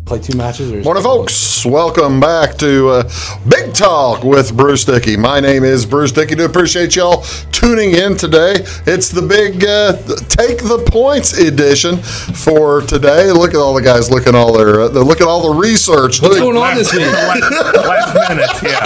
Play 2 matches? Or Morning, folks. Welcome back to Big Talk with Bruce Dickey. My name is Bruce Dickey. Do appreciate y'all tuning in today. It's the big Take the Points edition for today. Look at all the guys looking all look at all the research. What's going on this week? Last minute, yeah.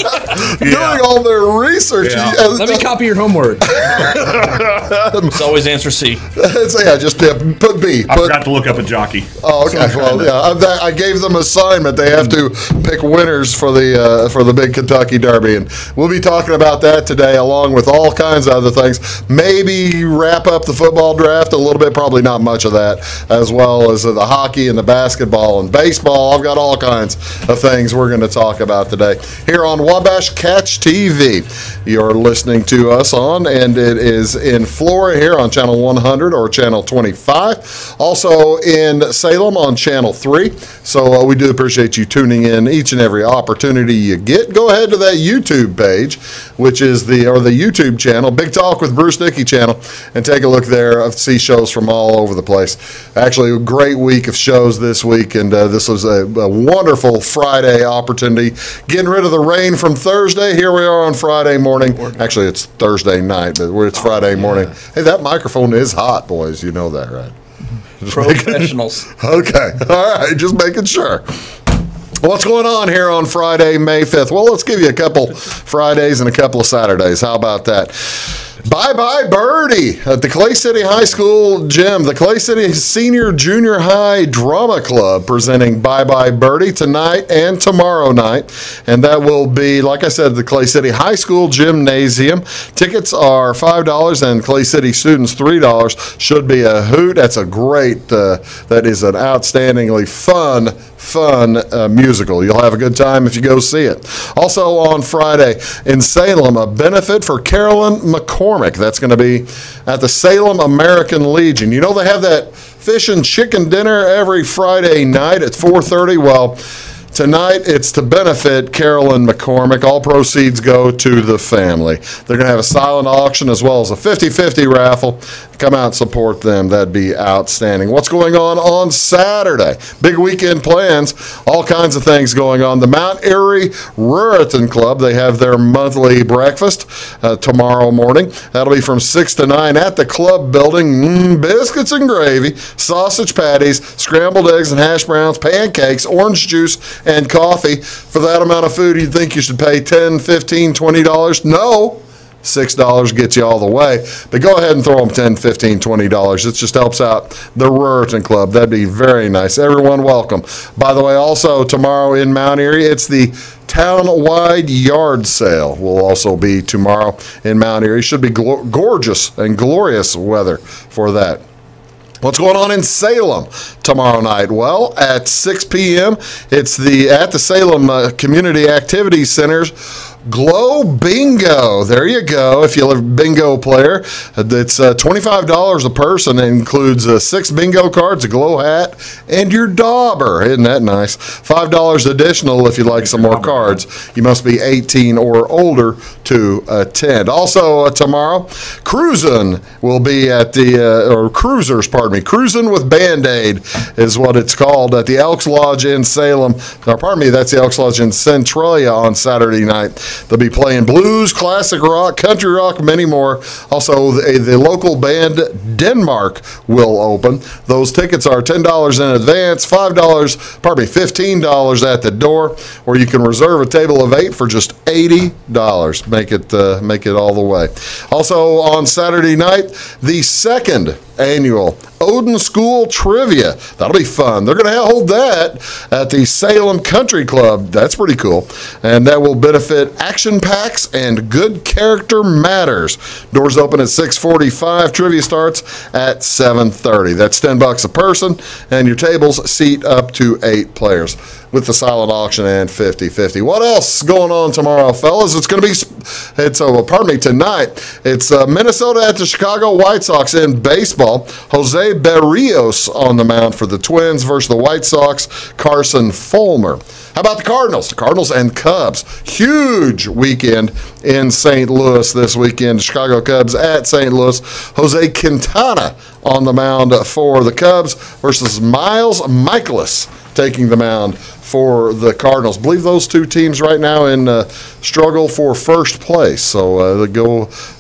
Doing all their research. Yeah. Let me copy your homework. It's always answer C. Just put B. I forgot to look up a jockey. Oh, okay. Well, yeah, I gave them assignment. They have to pick winners for the big Kentucky Derby, and we'll be talking about that today, along with all kinds of other things. Maybe wrap up the football draft a little bit. Probably not much of that, as well as the hockey and the basketball and baseball. I've got all kinds of things we're going to talk about today here on Wabash Catch TV. You're listening to us on, and it is in Florida here on Channel 100 or Channel 25. Also in Salem on Channel 3. So we do appreciate you tuning in each and every opportunity you get. Go ahead to that YouTube page, which is the YouTube channel, Big Talk with Bruce Dickey channel, and take a look there. See shows from all over the place. Actually, a great week of shows this week, and this was a wonderful Friday opportunity. Getting rid of the rain from Thursday. Here we are on Friday morning. Actually, it's Thursday night, but it's Friday morning. Hey, that microphone is hot, boys. You know that, right? Professionals. Okay. All right. Just making sure. What's going on here on Friday, May 5th? Well, let's give you a couple Fridays and a couple of Saturdays. How about that? Bye-bye Birdie at the Clay City High School gym. The Clay City Senior Junior High Drama Club presenting Bye-bye Birdie tonight and tomorrow night. And that will be, like I said, the Clay City High School Gymnasium. Tickets are $5 and Clay City students $3. Should be a hoot. That's a great, that is an outstandingly fun musical. You'll have a good time if you go see it. Also on Friday in Salem, a benefit for Carolyn McCormick. That's going to be at the Salem American Legion. You know they have that fish and chicken dinner every Friday night at 4:30. Well, tonight, it's to benefit Carolyn McCormick. All proceeds go to the family. They're going to have a silent auction as well as a 50-50 raffle. Come out and support them. That'd be outstanding. What's going on Saturday? Big weekend plans. All kinds of things going on. The Mount Airy Ruritan Club, they have their monthly breakfast tomorrow morning. That'll be from 6 to 9 at the club building. Biscuits and gravy, sausage patties, scrambled eggs and hash browns, pancakes, orange juice, and coffee. For that amount of food, you'd think you should pay $10, $15, $20. No. $6 gets you all the way. But go ahead and throw them $10, $15, $20. It just helps out the Ruritan Club. That'd be very nice. Everyone welcome. By the way, also tomorrow in Mount Airy, it's the town-wide yard sale will also be tomorrow in Mount Airy. Should be gorgeous and glorious weather for that. What's going on in Salem tomorrow night? Well, at 6 p.m., it's at the Salem Community Activities Center's Glow Bingo. There you go. If you're a bingo player, it's $25 a person. It includes 6 bingo cards, a glow hat, and your dauber. Isn't that nice? $5 additional if you'd like some more cards. You must be 18 or older to attend. Also tomorrow, Cruisin' will be at Cruisin' with Band-Aid is what it's called at the Elks Lodge in Salem. That's the Elks Lodge in Centralia on Saturday night. They'll be playing blues, classic rock, country rock, many more. Also, the local band Denmark will open. Those tickets are $10 in advance, $15 at the door, or you can reserve a table of 8 for just $80. Make it all the way. Also on Saturday night, the second annual Odin School Trivia. That'll be fun. They're going to hold that at the Salem Country Club. That's pretty cool. And that will benefit Action Packs and Good Character Matters. Doors open at 6:45. Trivia starts at 7:30. That's $10 a person, and your tables seat up to 8 players with the silent auction and 50-50. What else going on tomorrow, fellas? Tonight. It's Minnesota at the Chicago White Sox in baseball. Jose Berrios on the mound for the Twins versus the White Sox, Carson Fulmer. How about the Cardinals? The Cardinals and Cubs. Huge weekend in St. Louis this weekend. The Chicago Cubs at St. Louis. Jose Quintana on the mound for the Cubs versus Miles Michaelis taking the mound for the Cardinals. I believe those two teams right now in struggle for first place. So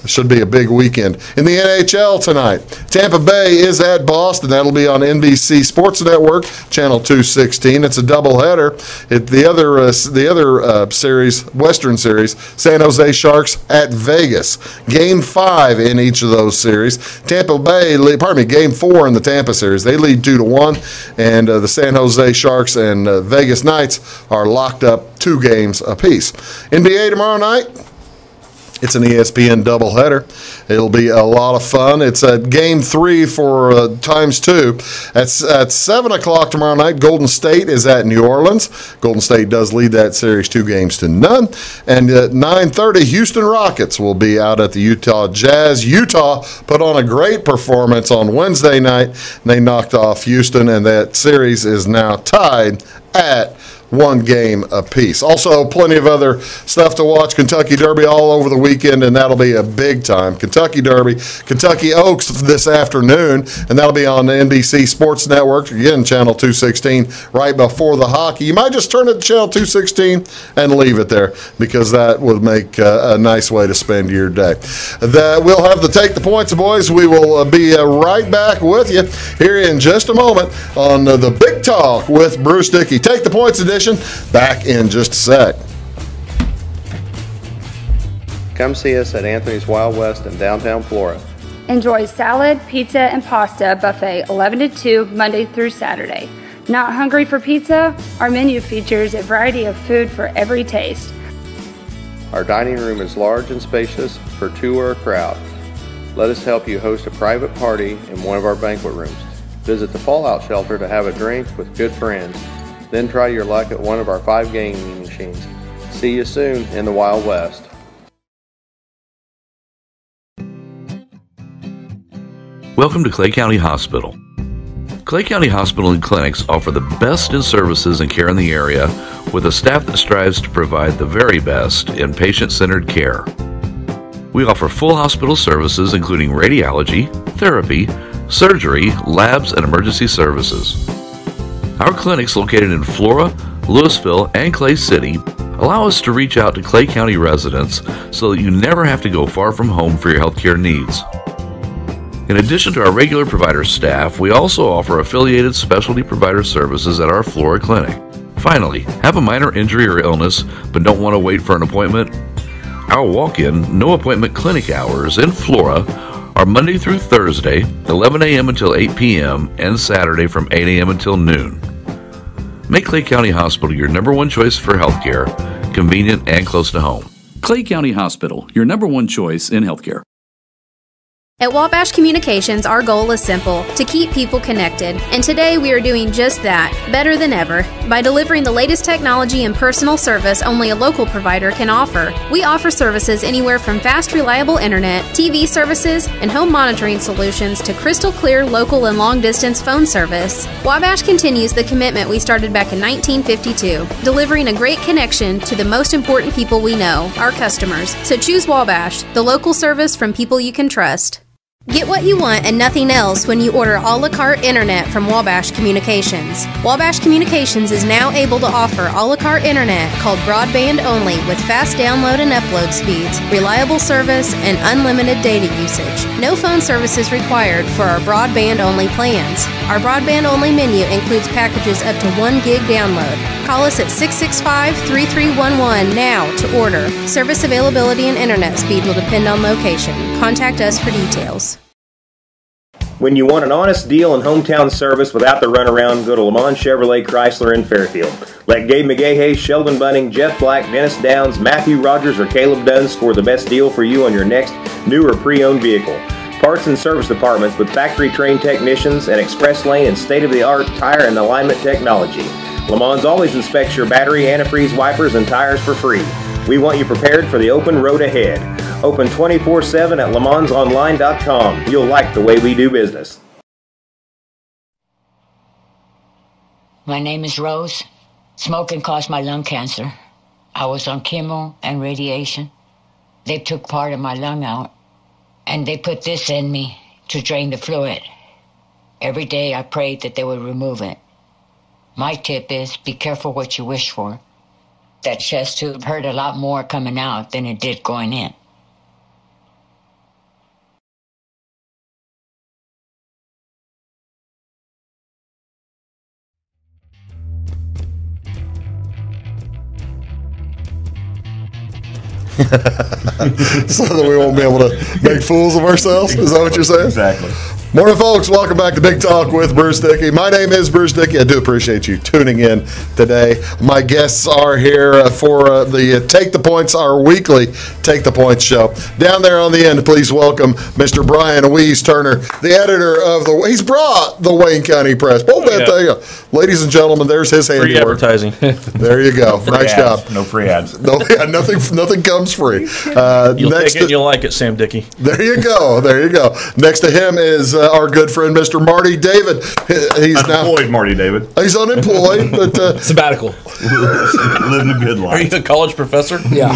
should be a big weekend. In the NHL tonight, Tampa Bay is at Boston. That'll be on NBC Sports Network, Channel 216. It's a doubleheader. The other series, Western Series, San Jose Sharks at Vegas. Game 5 in each of those series. Game 4 in the Tampa series. They lead 2-1, and the San Jose Sharks and Vegas Knights are locked up 2 games apiece. NBA tomorrow night. It's an ESPN doubleheader. It'll be a lot of fun. It's at Game 3 for times 2. At 7 o'clock tomorrow night, Golden State is at New Orleans. Golden State does lead that series 2-0. And at 9:30, Houston Rockets will be out at the Utah Jazz. Utah put on a great performance on Wednesday night. They knocked off Houston, and that series is now tied at 1 game apiece. Also, plenty of other stuff to watch. Kentucky Derby all over the weekend, and that'll be a big time. Kentucky Derby, Kentucky Oaks this afternoon, and that'll be on the NBC Sports Network, again, Channel 216, right before the hockey. You might just turn it to Channel 216 and leave it there, because that would make a nice way to spend your day. We'll have the Take the Points, boys. We will be right back with you here in just a moment on the Big Talk with Bruce Dickey. Take the Points edition. Back in just a sec. Come see us at Anthony's Wild West in downtown Flora. Enjoy salad, pizza, and pasta buffet 11 to 2 Monday through Saturday. Not hungry for pizza? Our menu features a variety of food for every taste. Our dining room is large and spacious for 2 or a crowd. Let us help you host a private party in one of our banquet rooms. Visit the Fallout Shelter to have a drink with good friends. Then try your luck at one of our 5 gaming machines. See you soon in the Wild West. Welcome to Clay County Hospital. Clay County Hospital and clinics offer the best in services and care in the area, with a staff that strives to provide the very best in patient-centered care. We offer full hospital services including radiology, therapy, surgery, labs, and emergency services. Our clinics located in Flora, Louisville, and Clay City allow us to reach out to Clay County residents so that you never have to go far from home for your healthcare needs. In addition to our regular provider staff, we also offer affiliated specialty provider services at our Flora clinic. Finally, have a minor injury or illness but don't want to wait for an appointment? Our walk-in, no appointment clinic hours in Flora are Monday through Thursday, 11 a.m. until 8 p.m., and Saturday from 8 a.m. until noon. Make Clay County Hospital your number 1 choice for healthcare, convenient and close to home. Clay County Hospital, your number 1 choice in healthcare. At Wabash Communications, our goal is simple: to keep people connected. And today we are doing just that, better than ever, by delivering the latest technology and personal service only a local provider can offer. We offer services anywhere from fast, reliable internet, TV services, and home monitoring solutions to crystal clear local and long-distance phone service. Wabash continues the commitment we started back in 1952, delivering a great connection to the most important people we know, our customers. So choose Wabash, the local service from people you can trust. Get what you want and nothing else when you order a la carte internet from Wabash Communications. Wabash Communications is now able to offer a la carte internet called broadband only with fast download and upload speeds, reliable service, and unlimited data usage. No phone services required for our broadband only plans. Our broadband only menu includes packages up to 1 gig download. Call us at 665-3311 now to order. Service availability and internet speed will depend on location. Contact us for details. When you want an honest deal and hometown service without the runaround, go to Lamont Chevrolet Chrysler in Fairfield. Let Gabe McGahey, Sheldon Bunning, Jeff Black, Dennis Downs, Matthew Rogers, or Caleb Dunn score the best deal for you on your next new or pre-owned vehicle. Parts and service departments with factory-trained technicians and express lane and state-of-the-art tire and alignment technology. Lamont always inspects your battery, antifreeze, wipers, and tires for free. We want you prepared for the open road ahead. Open 24/7 at LeMansOnline.com. You'll like the way we do business. My name is Rose. Smoking caused my lung cancer. I was on chemo and radiation. They took part of my lung out, and they put this in me to drain the fluid. Every day I prayed that they would remove it. My tip is be careful what you wish for. That chest tube hurt a lot more coming out than it did going in. So that we won't be able to make fools of ourselves? Is that what you're saying? Exactly. Morning, folks. Welcome back to Big Talk with Bruce Dickey. My name is Bruce Dickey. I do appreciate you tuning in today. My guests are here for the Take the Points, our weekly Take the Points show. Down there on the end, please welcome Mr. Brian Wees Turner, the editor of he's brought the Wayne County Press. Hold that thing up. Ladies and gentlemen, there's his handiwork. Free advertising. There you go. Nice job. No free ads. No, yeah, nothing comes free. You'll take it, you'll like it, Sam Dickey. There you go. There you go. Next to him is our good friend, Mr. Marty David. He's unemployed, Marty David. He's unemployed, but sabbatical. Living a good life. Are you a college professor? Yeah.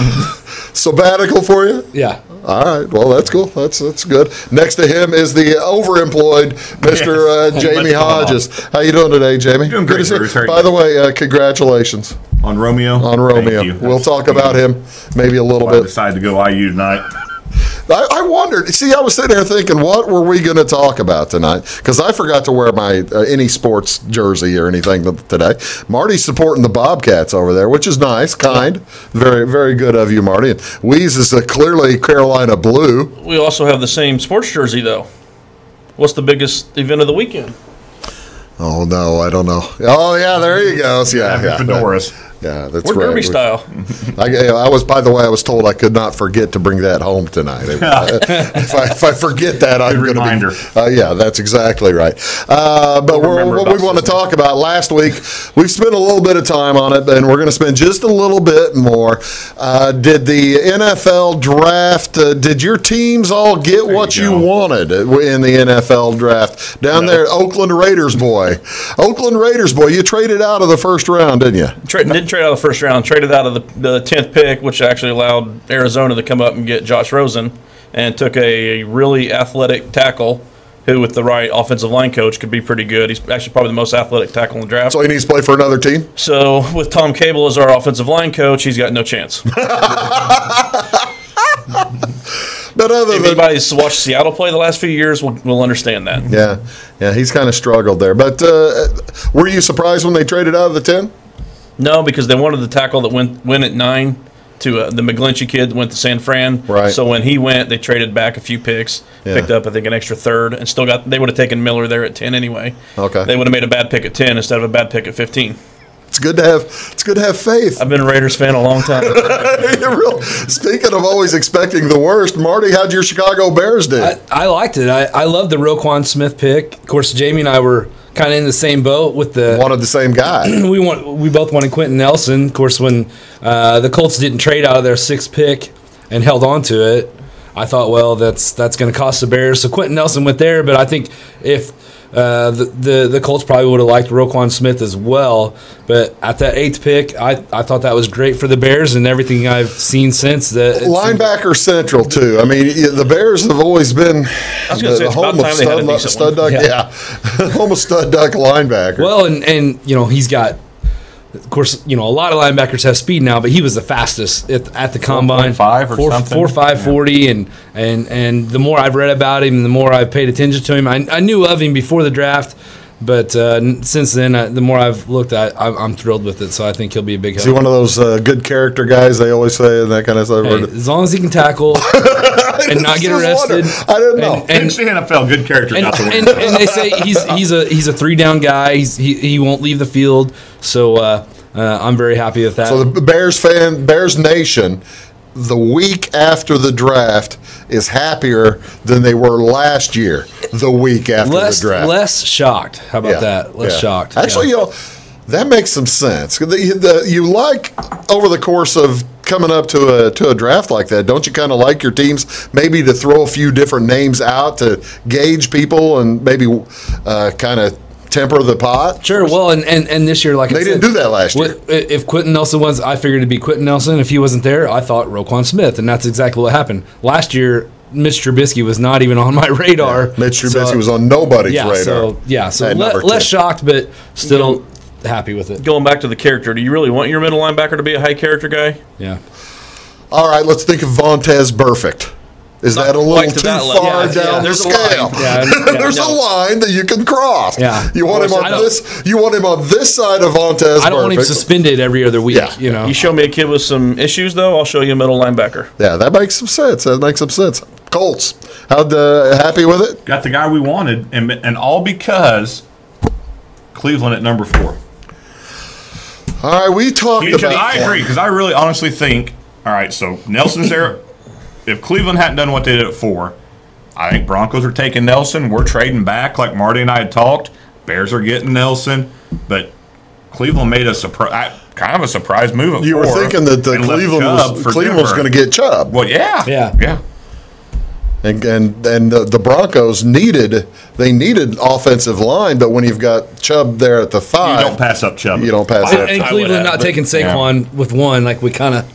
Sabbatical for you? Yeah. All right. Well, that's cool. That's good. Next to him is the overemployed Mr. Jamie Hodges. How you doing today, Jamie? Doing good great, to Bruce. see you. By the way, congratulations on Romeo. On Romeo. Thank you. We'll talk about him maybe a little bit. I decided to go IU tonight. I wondered. See, I was sitting there thinking, what were we going to talk about tonight? Because I forgot to wear my any sports jersey or anything today. Marty's supporting the Bobcats over there, which is nice, kind, very, very good of you, Marty. And Weeze is clearly Carolina blue. We also have the same sports jersey, though. What's the biggest event of the weekend? Oh no, I don't know. Oh yeah, there you go. Yeah, fedoras. Yeah, that's We're right. Derby style. I was. By the way, I was told I could not forget to bring that home tonight. If I forget that, I'm going to be. Yeah, that's exactly right. But what we want to talk about last week, we've spent a little bit of time on it, and we're going to spend just a little bit more. Did the NFL draft? Did your teams all get what you wanted in the NFL draft down there? Oakland Raiders boy. You traded out of the first round, didn't you? Didn't trade out of the first round. Traded out of the 10th pick, which actually allowed Arizona to come up and get Josh Rosen, and took a really athletic tackle who, with the right offensive line coach, could be pretty good. He's actually probably the most athletic tackle in the draft. So he needs to play for another team? So with Tom Cable as our offensive line coach, he's got no chance. But if anybody's watched Seattle play the last few years, will understand that. Yeah, he's kind of struggled there. But were you surprised when they traded out of the 10? No, because they wanted the tackle that went at 9 to the McGlinchey kid that went to San Fran. Right. So when he went, they traded back a few picks, picked up I think an extra third, and still they would have taken Miller there at 10 anyway. Okay. They would have made a bad pick at 10 instead of a bad pick at 15. It's good to have faith. I've been a Raiders fan a long time. Speaking of always expecting the worst, Marty, how'd your Chicago Bears do? I liked it. I loved the Roquan Smith pick. Of course, Jamie and I were kind of in the same boat with wanted the same guy. We both wanted Quentin Nelson. Of course, when the Colts didn't trade out of their 6th pick and held on to it, I thought, well, that's going to cost the Bears. So Quentin Nelson went there, but I think if the Colts probably would have liked Roquan Smith as well. But at that 8th pick, I thought that was great for the Bears, and everything I've seen since. Linebacker central, too. I mean, the Bears have always been the home of stud duck. Yeah. Home of stud duck linebacker. Well, and he's got, of course, a lot of linebackers have speed now, but he was the fastest at the combine. 4.5 or something. 4.5 40, and the more I've read about him, the more I've paid attention to him. I knew of him before the draft, but since then, the more I've looked at, I'm thrilled with it. So I think he'll be a big help. Is he one of those good character guys they always say and that kind of stuff? Hey, as long as he can tackle and not get arrested. I don't know. And the NFL, good character got the win. And they say he's a 3-down guy. He won't leave the field. So I'm very happy with that. So the Bears Nation, the week after the draft is happier than they were last year. The week after the draft, less shocked. How about that? Less shocked. Actually, that makes some sense. You like over the course of coming up to a draft like that, don't you kind of like your teams maybe to throw a few different names out to gauge people and maybe kind of temper the pot? Sure. Well, and this year, like they didn't do that last year. If Quentin Nelson was, I figured it'd be Quentin Nelson. If he wasn't there, I thought Roquan Smith, and that's exactly what happened. Last year, Mitch Trubisky was not even on my radar. Mitch Trubisky was on nobody's radar. So less shocked, but still happy with it. Going back to the character, do you really want your middle linebacker to be a high character guy? Yeah. All right, let's think of Vontaze Burfict. Is that a little too far down the scale? There's a line that you can cross. Yeah. You want him on this. You want him on this side of Vontaze. I don't want him suspended every other week. Yeah. You know. You show me a kid with some issues, though, I'll show you a middle linebacker. Yeah, that makes some sense. Colts, happy with it? Got the guy we wanted, and all because Cleveland at number 4. All right, we talked about. I agree, because I really honestly think. All right, so Nelson's there. If Cleveland hadn't done what they did at 4, I think Broncos are taking Nelson. We're trading back like Marty and I had talked. Bears are getting Nelson, but Cleveland made a kind of a surprise move at 4. You were thinking that Cleveland was going to get Chubb. Well, yeah. And the Broncos needed offensive line, but when you've got Chubb there at the 5, you don't pass up Chubb. You don't pass up. And Cleveland not taking Saquon with 1, like we kind of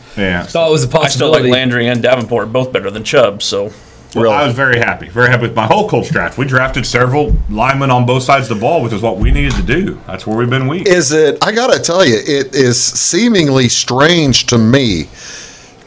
thought it was a possibility. I still like Landry and Davenport both better than Chubb. So, I was very happy with my whole Colts draft. We drafted several linemen on both sides of the ball, which is what we needed to do. That's where we've been weak. I got to tell you, it is seemingly strange to me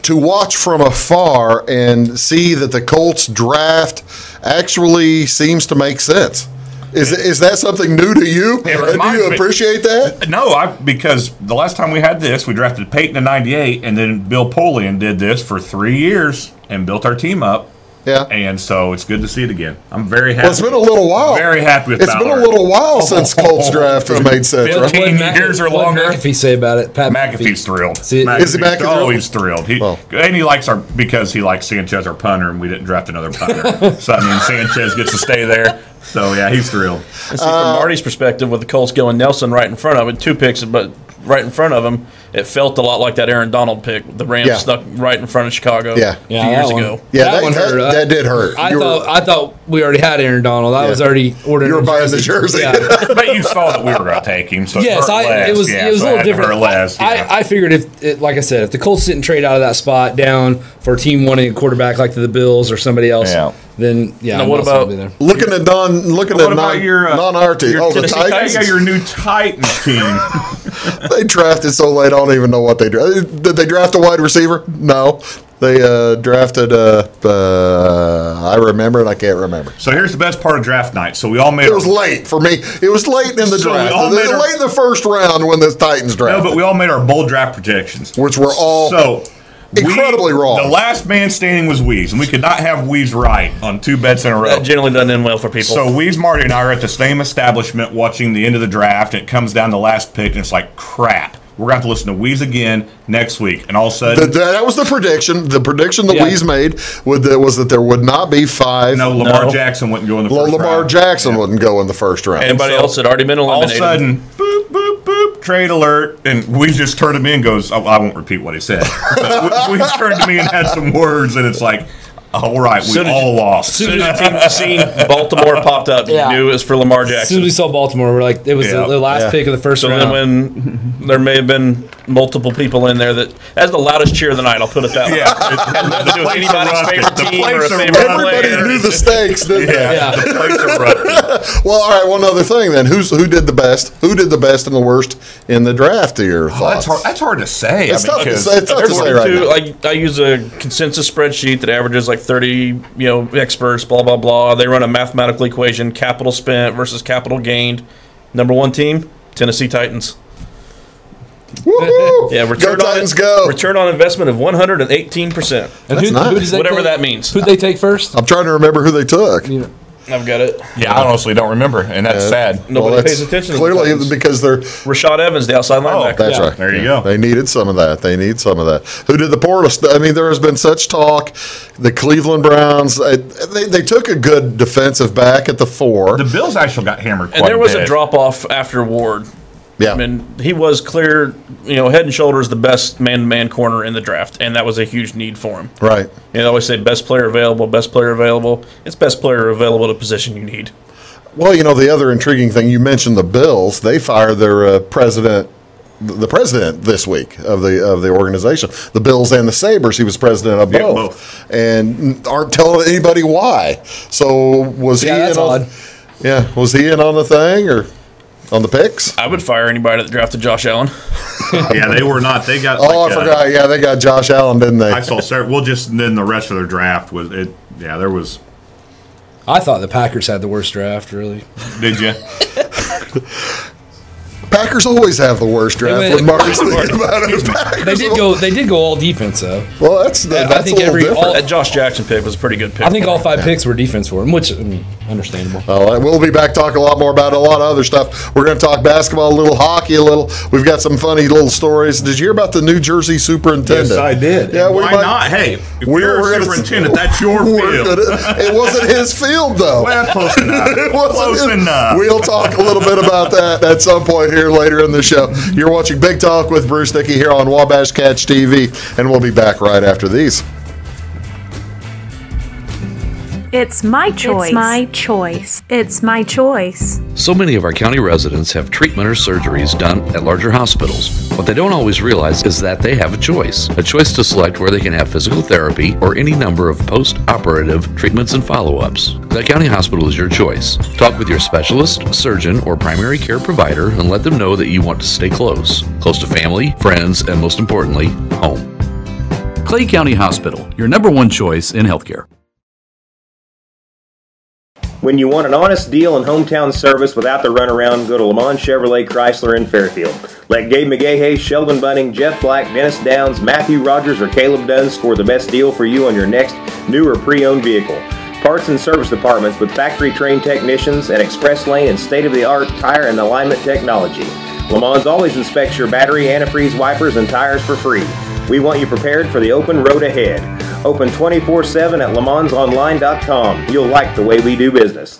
to watch from afar and see that the Colts draft actually seems to make sense. Is that something new to you? Do you appreciate that? No, because the last time we had this, we drafted Peyton in '98, and then Bill Polian did this for 3 years and built our team up. Yeah. And so it's good to see it again. I'm very happy. Well, it's been a little while. Very happy with It's been a little while since Colts draft has made sense. 15 years or longer. What did McAfee say about it? Pat McAfee's thrilled. Is he McAfee thrilled? Oh, he's thrilled. And he likes because he likes Sanchez, our punter, and we didn't draft another punter. So, Sanchez gets to stay there. So, yeah, he's thrilled. And see, from Marty's perspective, with the Colts going Nelson right in front of him, 2 picks, but right in front of him, it felt a lot like that Aaron Donald pick. The Rams snuck right in front of Chicago a few years ago. Yeah, that did hurt. I thought we already had Aaron Donald. I was already ordering. You were buying the jersey. Yeah. But you saw that we were going to take him. So yes, it was a little different. I figured like I said, if the Colts didn't trade out of that spot down for a team wanting a quarterback like the Bills or somebody else, then Now, what about looking at non-our team? Oh, the Titans. Yeah, your new Titans team. They drafted so late, I don't even know what they drafted. Did they draft a wide receiver? No. They drafted I remember and I can't remember. So here's the best part of draft night. So we all made it was late for me. It was late in the draft. Late in the first round when the Titans drafted. No, but we all made our bold draft projections. Which were all incredibly wrong. The last man standing was Weeze, and we could not have Weeze right on 2 bets in a row. That generally doesn't end well for people. So Weeze, Marty, and I are at the same establishment watching the end of the draft, and it comes down to the last pick, and it's like, crap. We're going to have to listen to Weeze again next week. And all of a sudden... that was the prediction. The prediction that Weeze made was that there would not be 5. No, Lamar Jackson wouldn't go in the first round. Lamar Jackson wouldn't go in the first round. Anybody else had already been eliminated. All of a sudden, boop, boop, boop, trade alert. And Weeze just turned to me and goes, I won't repeat what he said. But Weeze turned to me and had some words, and it's like... All right, we all lost. As soon as the team seen Baltimore popped up, you knew it was for Lamar Jackson. As soon as we saw Baltimore, we're like, it was the last pick of the first round. So then when there may have been multiple people in there that's the loudest cheer of the night, I'll put it that way. It had nothing to do with anybody's favorite team or a favorite player. Everybody knew the stakes, didn't they? Yeah. The place erupted. Well, all right, one other thing then. Who did the best? Who did the best and the worst in the draft, to your thoughts? That's hard to say. It's tough to say right now. I use a consensus spreadsheet that averages like 30 experts, blah, blah, blah. They run a mathematical equation, capital spent versus capital gained. Number 1 team, Tennessee Titans. Woo-hoo! Yeah, return on investment of 118%. And whatever that means. Who'd they take first? I'm trying to remember who they took. I've got it. Yeah, I honestly don't remember, and that's sad. Nobody pays attention. Clearly, because they're Rashad Evans, the outside linebacker. That's right. There you go. They needed some of that. Who did the Portis? There has been such talk. The Cleveland Browns. They took a good defensive back at the 4. The Bills actually got hammered. And there was a drop off after Ward. Yeah, I mean, he was clear, head and shoulders the best man-to-man corner in the draft, and that was a huge need for him. Right. They always say best player available, best player available. It's best player available to the position you need. Well, the other intriguing thing, you mentioned the Bills. They fired their president, the president this week of the organization. The Bills and the Sabres, he was president of both. And aren't telling anybody why. So was he in on? Odd. Yeah, was he in on the thing or? on the picks? I would fire anybody that drafted Josh Allen. Yeah, they were not. They got. I forgot. Yeah, they got Josh Allen, didn't they? I saw several. Well, just then the rest of their draft was it. Yeah, there was. I thought the Packers had the worst draft, really. Did you? Packers always have the worst draft when Marty's thinking about it. They did go all defense, though. Well, that's I think a little different. That Josh Jackson pick was a pretty good pick. I think all 5 picks were defense for him, which understandable. We'll be back talking a lot more about a lot of other stuff. We're going to talk basketball, a little hockey, a little. We've got some funny little stories. Did you hear about the New Jersey superintendent? Yes, I did. Yeah, why not? Hey, if you're a superintendent, that's your field. It wasn't his field, though. Well, close enough. It wasn't close enough. We'll talk a little bit about that at some point here later in the show. You're watching Big Talk with Bruce Dickey here on Wabash Catch TV, and we'll be back right after these. It's my choice. It's my choice. It's my choice. So many of our county residents have treatment or surgeries done at larger hospitals. What they don't always realize is that they have a choice to select where they can have physical therapy or any number of post-operative treatments and follow-ups. Clay County Hospital is your choice. Talk with your specialist, surgeon, or primary care provider and let them know that you want to stay close to family, friends, and most importantly, home. Clay County Hospital, your number one choice in healthcare. When you want an honest deal and hometown service without the runaround, go to Lamont Chevrolet Chrysler in Fairfield. Let Gabe McGahey, Sheldon Bunning, Jeff Black, Dennis Downs, Matthew Rogers, or Caleb Dunn score the best deal for you on your next new or pre-owned vehicle. Parts and service departments with factory-trained technicians and express lane and state-of-the-art tire and alignment technology. Lamont always inspects your battery, antifreeze, wipers, and tires for free. We want you prepared for the open road ahead. Open 24/7 at LeMansOnline.com. You'll like the way we do business.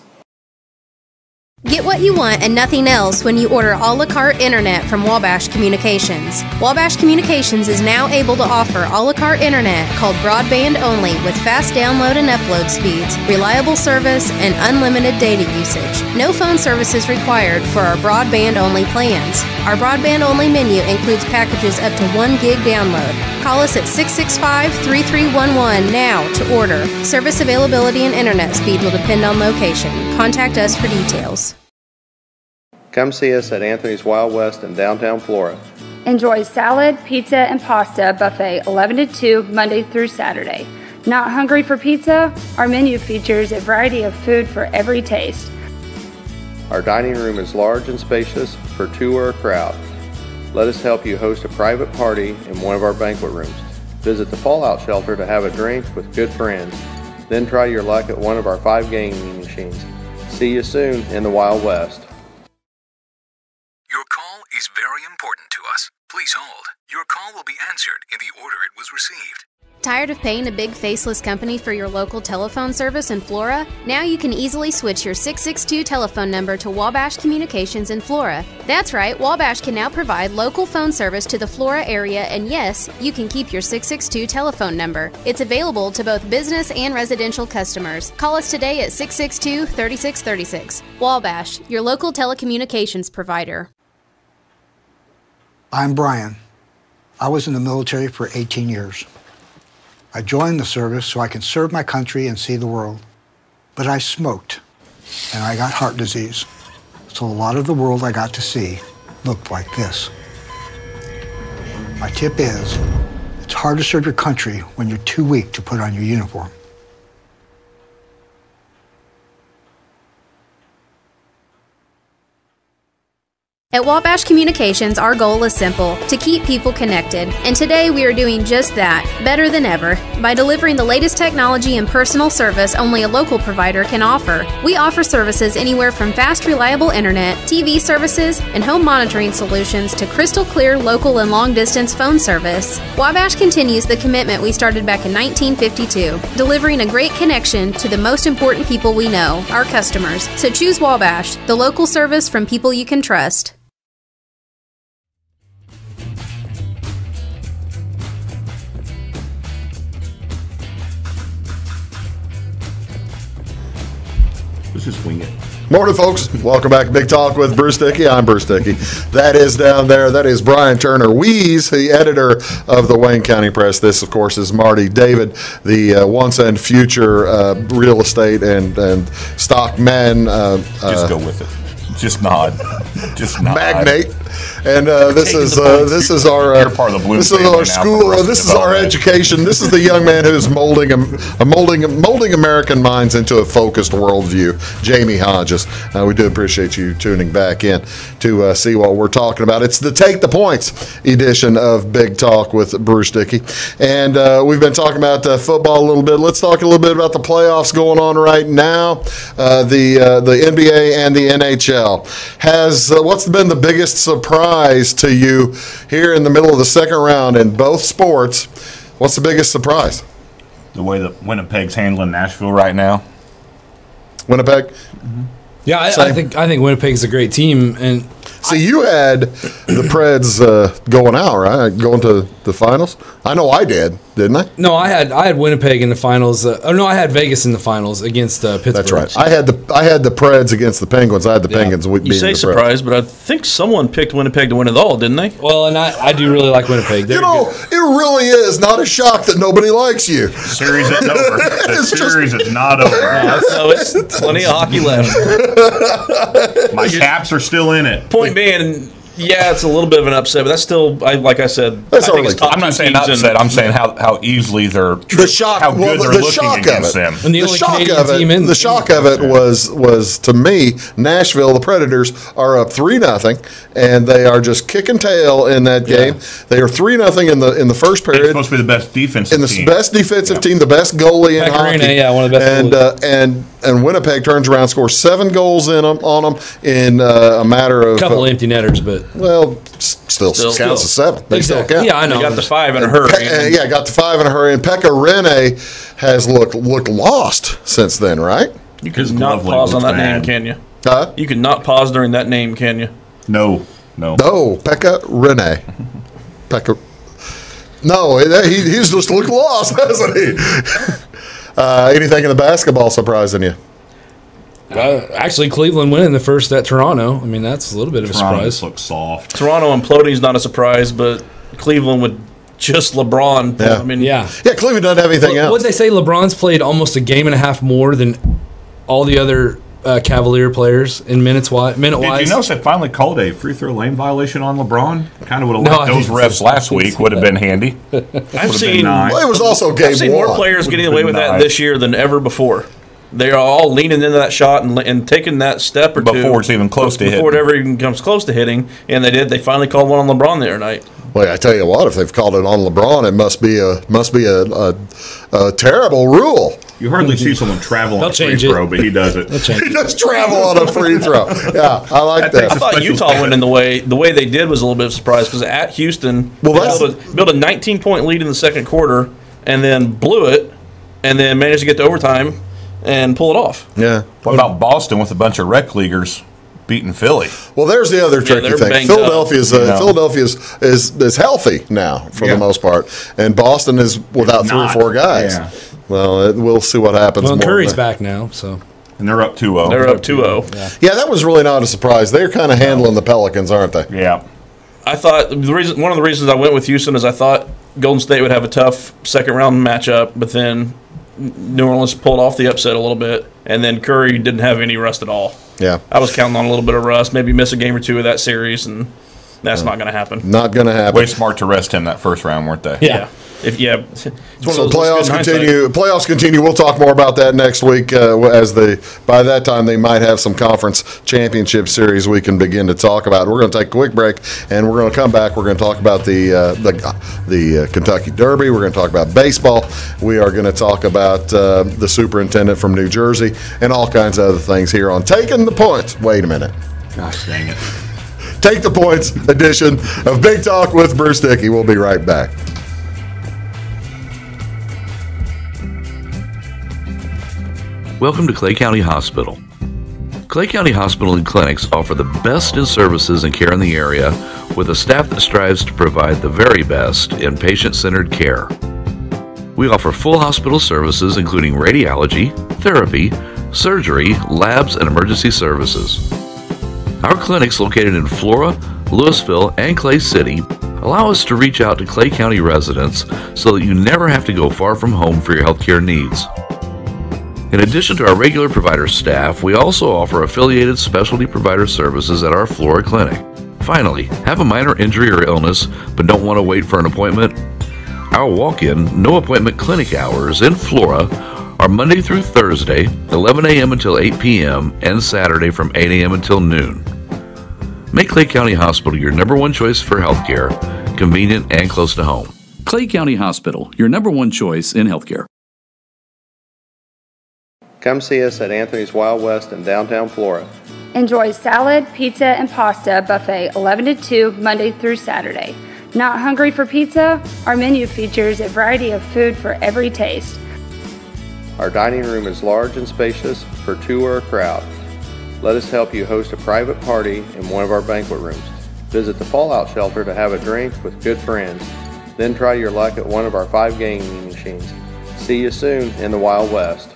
Get what you want and nothing else when you order a la carte internet from Wabash Communications. Wabash Communications is now able to offer a la carte internet called broadband only with fast download and upload speeds, reliable service, and unlimited data usage. No phone service is required for our broadband only plans. Our broadband only menu includes packages up to 1 gig download. Call us at 665-3311 now to order. Service availability and internet speed will depend on location. Contact us for details. Come see us at Anthony's Wild West in downtown Flora. Enjoy salad, pizza, and pasta buffet 11 to 2 Monday through Saturday. Not hungry for pizza? Our menu features a variety of food for every taste. Our dining room is large and spacious for 2 or a crowd. Let us help you host a private party in one of our banquet rooms. Visit the Fallout Shelter to have a drink with good friends. Then try your luck at one of our 5 gaming machines. See you soon in the Wild West. Your call is very important to us. Please hold. Your call will be answered in the order it was received. Tired of paying a big faceless company for your local telephone service in Flora? Now you can easily switch your 662 telephone number to Wabash Communications in Flora. That's right, Wabash can now provide local phone service to the Flora area, and yes, you can keep your 662 telephone number. It's available to both business and residential customers. Call us today at 662-3636. Wabash, your local telecommunications provider. I'm Brian. I was in the military for 18 years. I joined the service so I can serve my country and see the world. But I smoked, and I got heart disease. So a lot of the world I got to see looked like this. My tip is, it's hard to serve your country when you're too weak to put on your uniform. At Wabash Communications, our goal is simple, to keep people connected. And today we are doing just that, better than ever, by delivering the latest technology and personal service only a local provider can offer. We offer services anywhere from fast, reliable internet, TV services, and home monitoring solutions to crystal clear local and long-distance phone service. Wabash continues the commitment we started back in 1952, delivering a great connection to the most important people we know, our customers. So choose Wabash, the local service from people you can trust. Let's just wing it. Morning, folks. Welcome back to Big Talk with Bruce Dickey. I'm Bruce Dickey. That is down there. That is Brian Turner Wees, the editor of the Wayne County Press. This, of course, is Marty David, the once and future real estate and stock man. Just go with it. Just nod. Just nod. Magnate. And this is our You're part of the Bloom this is family our now school. for Arrested This is our Development. education. This is the young man who's molding American minds into a focused worldview. Jamie Hodges. We do appreciate you tuning back in to see what we're talking about. It's the Take the Points edition of Big Talk with Bruce Dickey, and we've been talking about football a little bit. Let's talk a little bit about the playoffs going on right now. The NBA and the NHL has what's been the biggest surprise to you here in the middle of the second round in both sports? What's the biggest surprise? The way that Winnipeg's handling Nashville right now. Winnipeg? Yeah, I think Winnipeg's a great team, and see, you had the Preds going out, right? Going to the finals. I know I did, didn't I? No, I had Winnipeg in the finals. I had Vegas in the finals against Pittsburgh. That's right. I had the Preds against the Penguins. I had the Penguins. You say surprise, but I think someone picked Winnipeg to win it all, didn't they? Well, and I do really like Winnipeg. They're it really is not a shock that nobody likes you. The series isn't over. The series is not over. So it's plenty of hockey left. My Caps are still in it. Point being, yeah, it's a little bit of an upset, but that's still, like I said, That's I think it's top I'm not two saying teams upset. I'm saying how easily they're the shock. how good they're the looking shock against of it. them. And the only Canadian team in the shock of it was to me, Nashville. The Predators are up 3-0, and they are just kicking tail in that game. They are 3-0 in the first They're period. supposed to be the best defensive In the team. best defensive team, the best goalie in hockey. Pecorino, one of the best And Winnipeg turns around, scores 7 goals on them in a matter of a couple empty netters, but still counts as 7. They still count. Yeah, I know. They got the 5 in a hurry. Got the 5 in a hurry. And Pekka Rinne has looked lost since then, right? You could not pause on that name, can you? Huh? You could not pause during that name, can you? No. Pekka Rinne. Pekka. No, he's just looked lost, hasn't he? Anything in the basketball surprising you? Actually, Cleveland winning the first at Toronto. I mean, that's a little bit of a Toronto surprise. just looks soft. Toronto imploding is not a surprise, but Cleveland with just LeBron. Yeah. I mean, Yeah. Cleveland doesn't have anything else. What'd they say? LeBron's played almost a game and a half more than all the other Cavalier players in minute wise. Did you notice they finally called a free throw lane violation on LeBron? Kind of would have No, liked I those didn't refs see last that. week. Would have been handy. I've seen. Well, it was also game I've seen one. more players getting Would've away been with that nice. this year than ever before. They are all leaning into that shot and taking that step or two Before it's even close to hitting. Before it ever even comes close to hitting, and they did. They finally called one on LeBron the other night. Well, I tell you what, if they've called it on LeBron, it must be a terrible rule. You hardly see someone travel on They'll a free change it. throw, but he does it. He does travel on a free throw. Yeah, I like that. I thought Utah went in the way they did was a little bit of a surprise because at Houston, Well, they built a 19-point lead in the second quarter and then blew it, and then managed to get to overtime and pull it off. Yeah. What about Boston with a bunch of rec leaguers beating Philly? Well, there's the other tricky they're thing. banged Philadelphia is healthy now for the most part, and Boston is without 3 or 4 guys. Yeah. Well, we'll see what happens. Well, more Curry's there. back now, so And they're up 2-0. They're up 2-0. Yeah, that was really not a surprise. They're kind of handling the Pelicans, aren't they? Yeah. I thought one of the reasons I went with Houston is I thought Golden State would have a tough second round matchup, but then New Orleans pulled off the upset a little bit, and then Curry didn't have any rust at all. Yeah. I was counting on a little bit of rust, maybe miss a game or two of that series, and that's not going to happen. Not going to happen. Way smart to rest him that first round, weren't they? Yeah. It's one of So those playoffs good hindsight. continue. Playoffs continue. We'll talk more about that next week. By that time they might have some conference championship series we can begin to talk about. We're going to take a quick break, and we're going to come back. We're going to talk about the Kentucky Derby. We're going to talk about baseball. We are going to talk about the superintendent from New Jersey and all kinds of other things here on Taking the Points. Wait a minute. Gosh dang it. Take the Points edition of Big Talk with Bruce Dickey. We'll be right back. Welcome to Clay County Hospital. Clay County Hospital and Clinics offer the best in services and care in the area with a staff that strives to provide the very best in patient-centered care. We offer full hospital services including radiology, therapy, surgery, labs, and emergency services. Our clinics located in Flora, Louisville, and Clay City allow us to reach out to Clay County residents so that you never have to go far from home for your healthcare needs. In addition to our regular provider staff, we also offer affiliated specialty provider services at our Flora clinic. Finally, have a minor injury or illness but don't want to wait for an appointment? Our walk-in, no-appointment clinic hours in Flora are Monday through Thursday, 11 a.m. until 8 p.m., and Saturday from 8 a.m. until noon. Make Clay County Hospital your number one choice for healthcare, convenient and close to home. Clay County Hospital, your number one choice in healthcare. Come see us at Anthony's Wild West in downtown Flora. Enjoy salad, pizza, and pasta buffet 11 to 2 Monday through Saturday. Not hungry for pizza? Our menu features a variety of food for every taste. Our dining room is large and spacious for two or a crowd. Let us help you host a private party in one of our banquet rooms. Visit the Fallout Shelter to have a drink with good friends. Then try your luck at one of our 5 gaming machines. See you soon in the Wild West.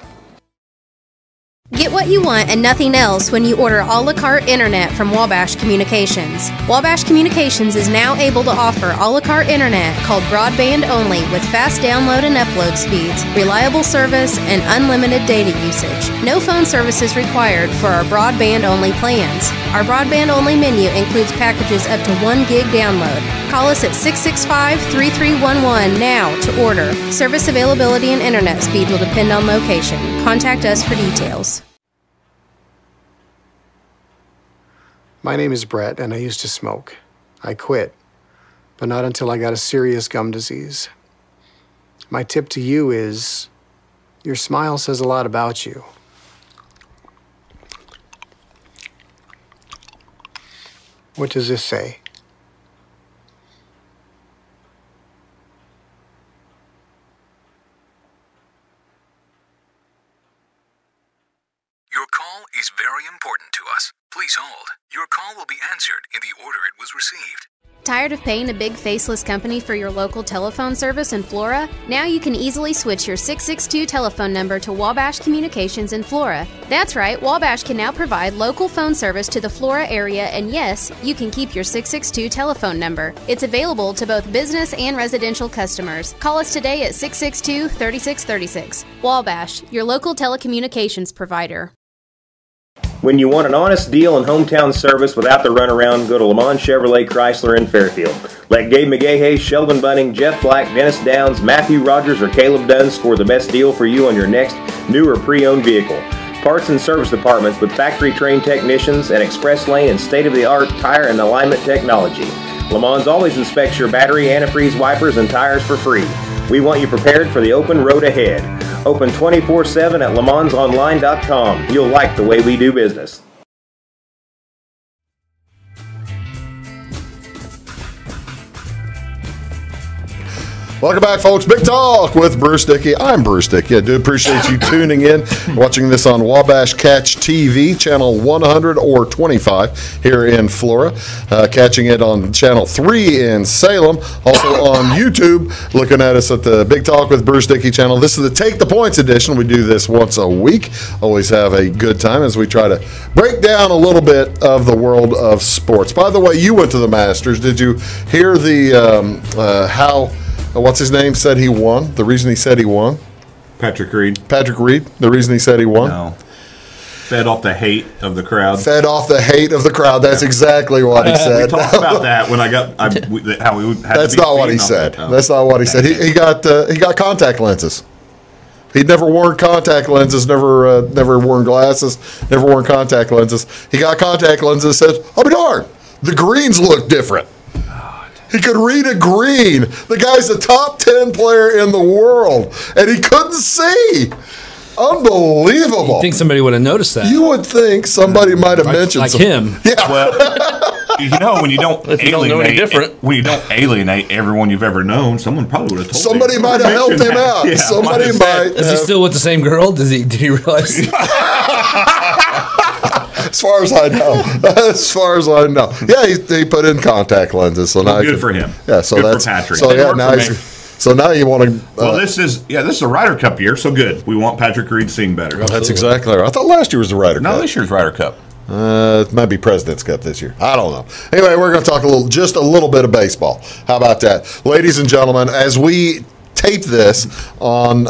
Get what you want and nothing else when you order a la carte internet from Wabash Communications. Wabash Communications is now able to offer a la carte internet called broadband only with fast download and upload speeds, reliable service, and unlimited data usage. No phone service is required for our broadband only plans. Our broadband only menu includes packages up to 1 gig download. Call us at 665-3311 now to order. Service availability and internet speed will depend on location. Contact us for details. My name is Brett, and I used to smoke. I quit, but not until I got a serious gum disease. My tip to you is, your smile says a lot about you. What does this say? Your call is very important to us. Please hold. Your call will be answered in the order it was received. Tired of paying a big faceless company for your local telephone service in Flora? Now you can easily switch your 662 telephone number to Wabash Communications in Flora. That's right, Wabash can now provide local phone service to the Flora area, and yes, you can keep your 662 telephone number. It's available to both business and residential customers. Call us today at 662-3636. Wabash, your local telecommunications provider. When you want an honest deal and hometown service without the runaround, go to Lamont Chevrolet Chrysler in Fairfield. Let Gabe McGahey, Sheldon Bunning, Jeff Black, Dennis Downs, Matthew Rogers, or Caleb Dunn score the best deal for you on your next new or pre-owned vehicle. Parts and service departments with factory-trained technicians and express lane and state-of-the-art tire and alignment technology. Lamont always inspects your battery, antifreeze, wipers, and tires for free. We want you prepared for the open road ahead. Open 24/7 at LeMansOnline.com. You'll like the way we do business. Welcome back, folks. Big Talk with Bruce Dickey. I'm Bruce Dickey. I do appreciate you tuning in, watching this on Wabash Catch TV, channel 100 or 25 here in Flora. Catching it on channel 3 in Salem. Also on YouTube, looking at us at the Big Talk with Bruce Dickey channel. This is the Take the Points edition. We do this once a week. Always have a good time as we try to break down a little bit of the world of sports. By the way, you went to the Masters. Did you hear the how... what's his name said he won? The reason he said he won? Patrick Reed. Patrick Reed. The reason he said he won? No. Fed off the hate of the crowd. Fed off the hate of the crowd. That's exactly what he said. We talked about that when I got how we had. That's to be not what he said. That's not what he said. He got contact lenses. He'd never worn contact lenses. Never worn glasses. Never worn contact lenses. He got contact lenses. Said, "I'll be darned. The greens look different." He could read a green. The guy's the top 10 player in the world, and he couldn't see. Unbelievable. You'd think somebody would have noticed that. You would think somebody might have mentioned like him. Yeah. Well, when you don't alienate everyone you've ever known, someone probably would have told somebody him. might have helped him out. Yeah, Somebody might. Is he still with the same girl? Did he realize? As far as I know. As far as I know. Yeah, he put in contact lenses. So now good for him. Yeah, so good that's for Patrick. So yeah, now you want to. Well, this is a Ryder Cup year, so good. We want Patrick Reed seeing better. Well, that's exactly right. I thought last year was the Ryder Cup. No, this year's Ryder Cup. It might be President's Cup this year. I don't know. Anyway, we're going to talk just a little bit of baseball. How about that, ladies and gentlemen? As we tape this on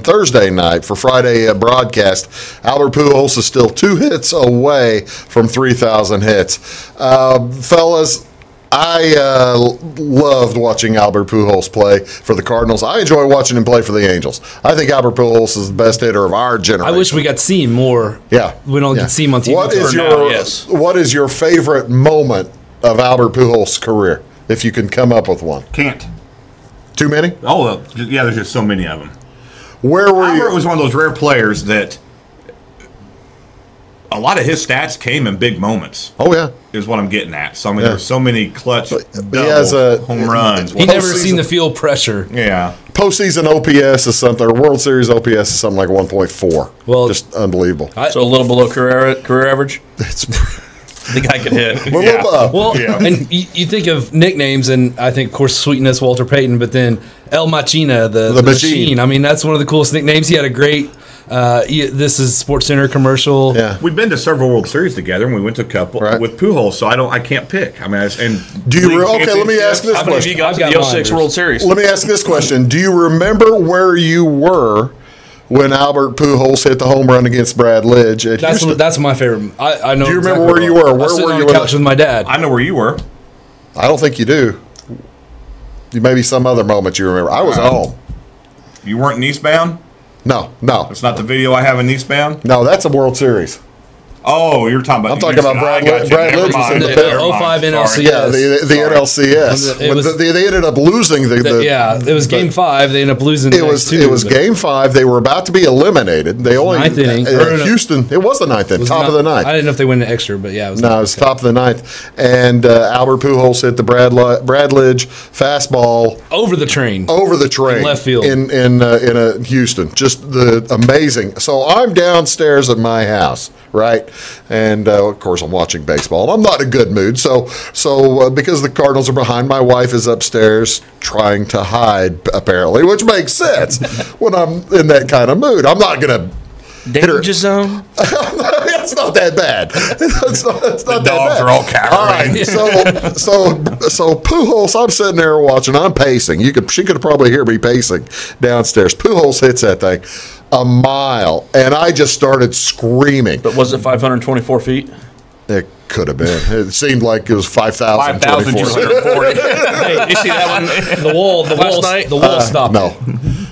Thursday night for Friday broadcast. Albert Pujols is still 2 hits away from 3,000 hits. Fellas, I loved watching Albert Pujols play for the Cardinals. I enjoy watching him play for the Angels. I think Albert Pujols is the best hitter of our generation. I wish we got to see him more. Yeah. We don't get to see him on TV. What is your favorite moment of Albert Pujols' career, if you can come up with one? Can't. Too many? Oh, yeah, there's just so many of them. Where were you? Albert was one of those rare players that a lot of his stats came in big moments. Oh, yeah. Is what I'm getting at. So, I mean, there's so many clutch home runs. He never seen the field pressure. Yeah. Postseason OPS is something, or World Series OPS is something like 1.4. Well, just unbelievable. So a little below career average? The guy could hit. Well, and you think of nicknames, and I think, of course, Sweetness, Walter Payton, but then El Machina, the machine. I mean, that's one of the coolest nicknames. He had a great this is SportsCenter commercial. Yeah, we've been to several World Series together, and we went to a couple with Pujols. So I can't pick. I mean, do you? Okay, let me ask this question. You got the 06 World Series. Let me ask this question: do you remember where you were when Albert Pujols hit the home run against Brad Lidge at Houston? That's my favorite. I know. Do you remember where you were? Where were on you? the couch with my dad. I know where you were. I don't think you do. Maybe some other moment you remember. I was home. You weren't in Eastbound? No. That's not the video I have in Eastbound? No, that's a World Series. Oh, you're talking about. I'm talking about Brad Lidge was in the 05 NLCS. Yeah, the NLCS. They ended up losing it was Game 5. They ended up losing. It was Game 5. They were about to be eliminated. They only ninth inning. Houston. It was the ninth inning, top of the ninth. I didn't know if they went to extra, but yeah, it was. No, it was top of the ninth. And Albert Pujols hit the Brad Lidge fastball over the train, in left field in Houston. Just the amazing. So I'm downstairs at my house, right? And of course, I'm watching baseball. I'm not in a good mood. So because the Cardinals are behind, my wife is upstairs trying to hide, apparently, which makes sense when I'm in that kind of mood. I'm not going to danger zone. It's not that bad. It's not that dogs bad. Are all cowering. All right, so Pujols, I'm sitting there watching. I'm pacing. She could probably hear me pacing downstairs. Pujols hits that thing a mile, and I just started screaming. But was it 524 feet? It could have been. It seemed like it was 5,240. Hey, you see that one? The wall stopped.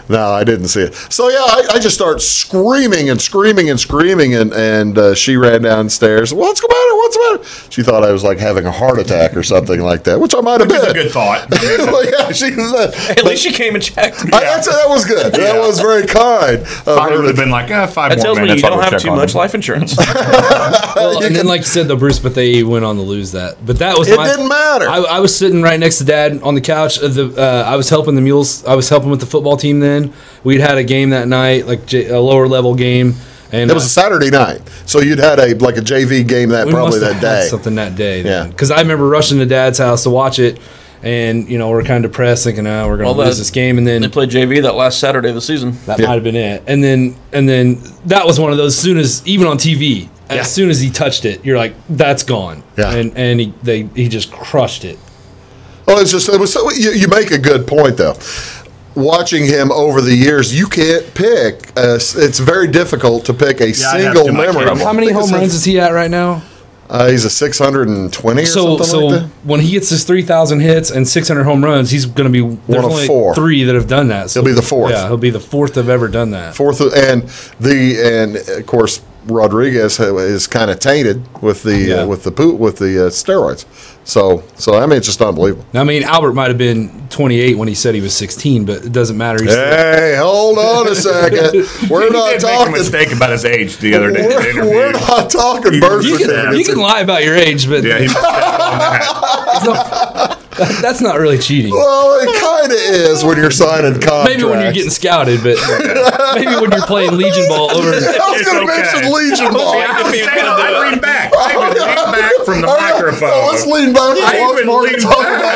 No, I didn't see it. So yeah, I just start screaming and screaming and screaming, and she ran downstairs. What's the matter? What's the matter? She thought I was like having a heart attack or something like that, which I might have been. That's a good thought. At least she came and checked. That was good. That was very kind. I would have been like 5 more minutes. That tells me you don't have too much life insurance. And then, like you said, though, Bruce, but they went on to lose that. But that was it didn't matter. I was sitting right next to Dad on the couch. I was helping the Mules. I was helping with the football team then. We'd had a game that night, like a lower level game. And it was a Saturday night, so you'd had a JV game that day. Something that day, yeah. Because I remember rushing to Dad's house to watch it, and we're kind of depressed, thinking, we're going to lose this game. And then they played JV that last Saturday of the season. That might have been it. And then that was one of those. Even on TV, as soon as he touched it, you're like, that's gone. Yeah. And he just crushed it. Well, you make a good point though. Watching him over the years, you can't pick. It's very difficult to pick a single memory. How many home runs is he at right now? He's a 620 or something like that. When he gets his 3,000 hits and 600 home runs, he's going to be one of 4. 3 that have done that. So he'll be the 4th. Yeah, he'll be the 4th that have ever done that. 4th, and of course Rodriguez is kind of tainted with the steroids. So I mean, it's just unbelievable. I mean, Albert might have been 28 when he said he was 16, but it doesn't matter. Hey, hold on a second. We're not talking. Make a mistake about his age the other day. We're not talking birth certificates. You can lie about your age, but yeah, that's not really cheating. Well, it kind of is when you're signing contracts. Maybe when you're getting scouted, but maybe when you're playing Legion Ball over. I was going to mention Legion Ball. I lean back. I lean back from the microphone. Let's lean back.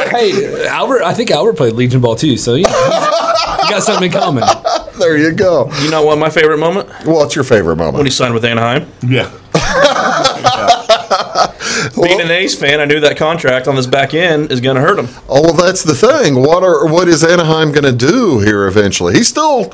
Hey, Albert. I think Albert played Legion Ball too, so you got something in common. There you go. You know what my favorite moment? What's your favorite moment? When he signed with Anaheim. Yeah. Being an A's fan, I knew that contract on this back end is going to hurt him. Oh, well, that's the thing. What is Anaheim going to do here eventually? He's still.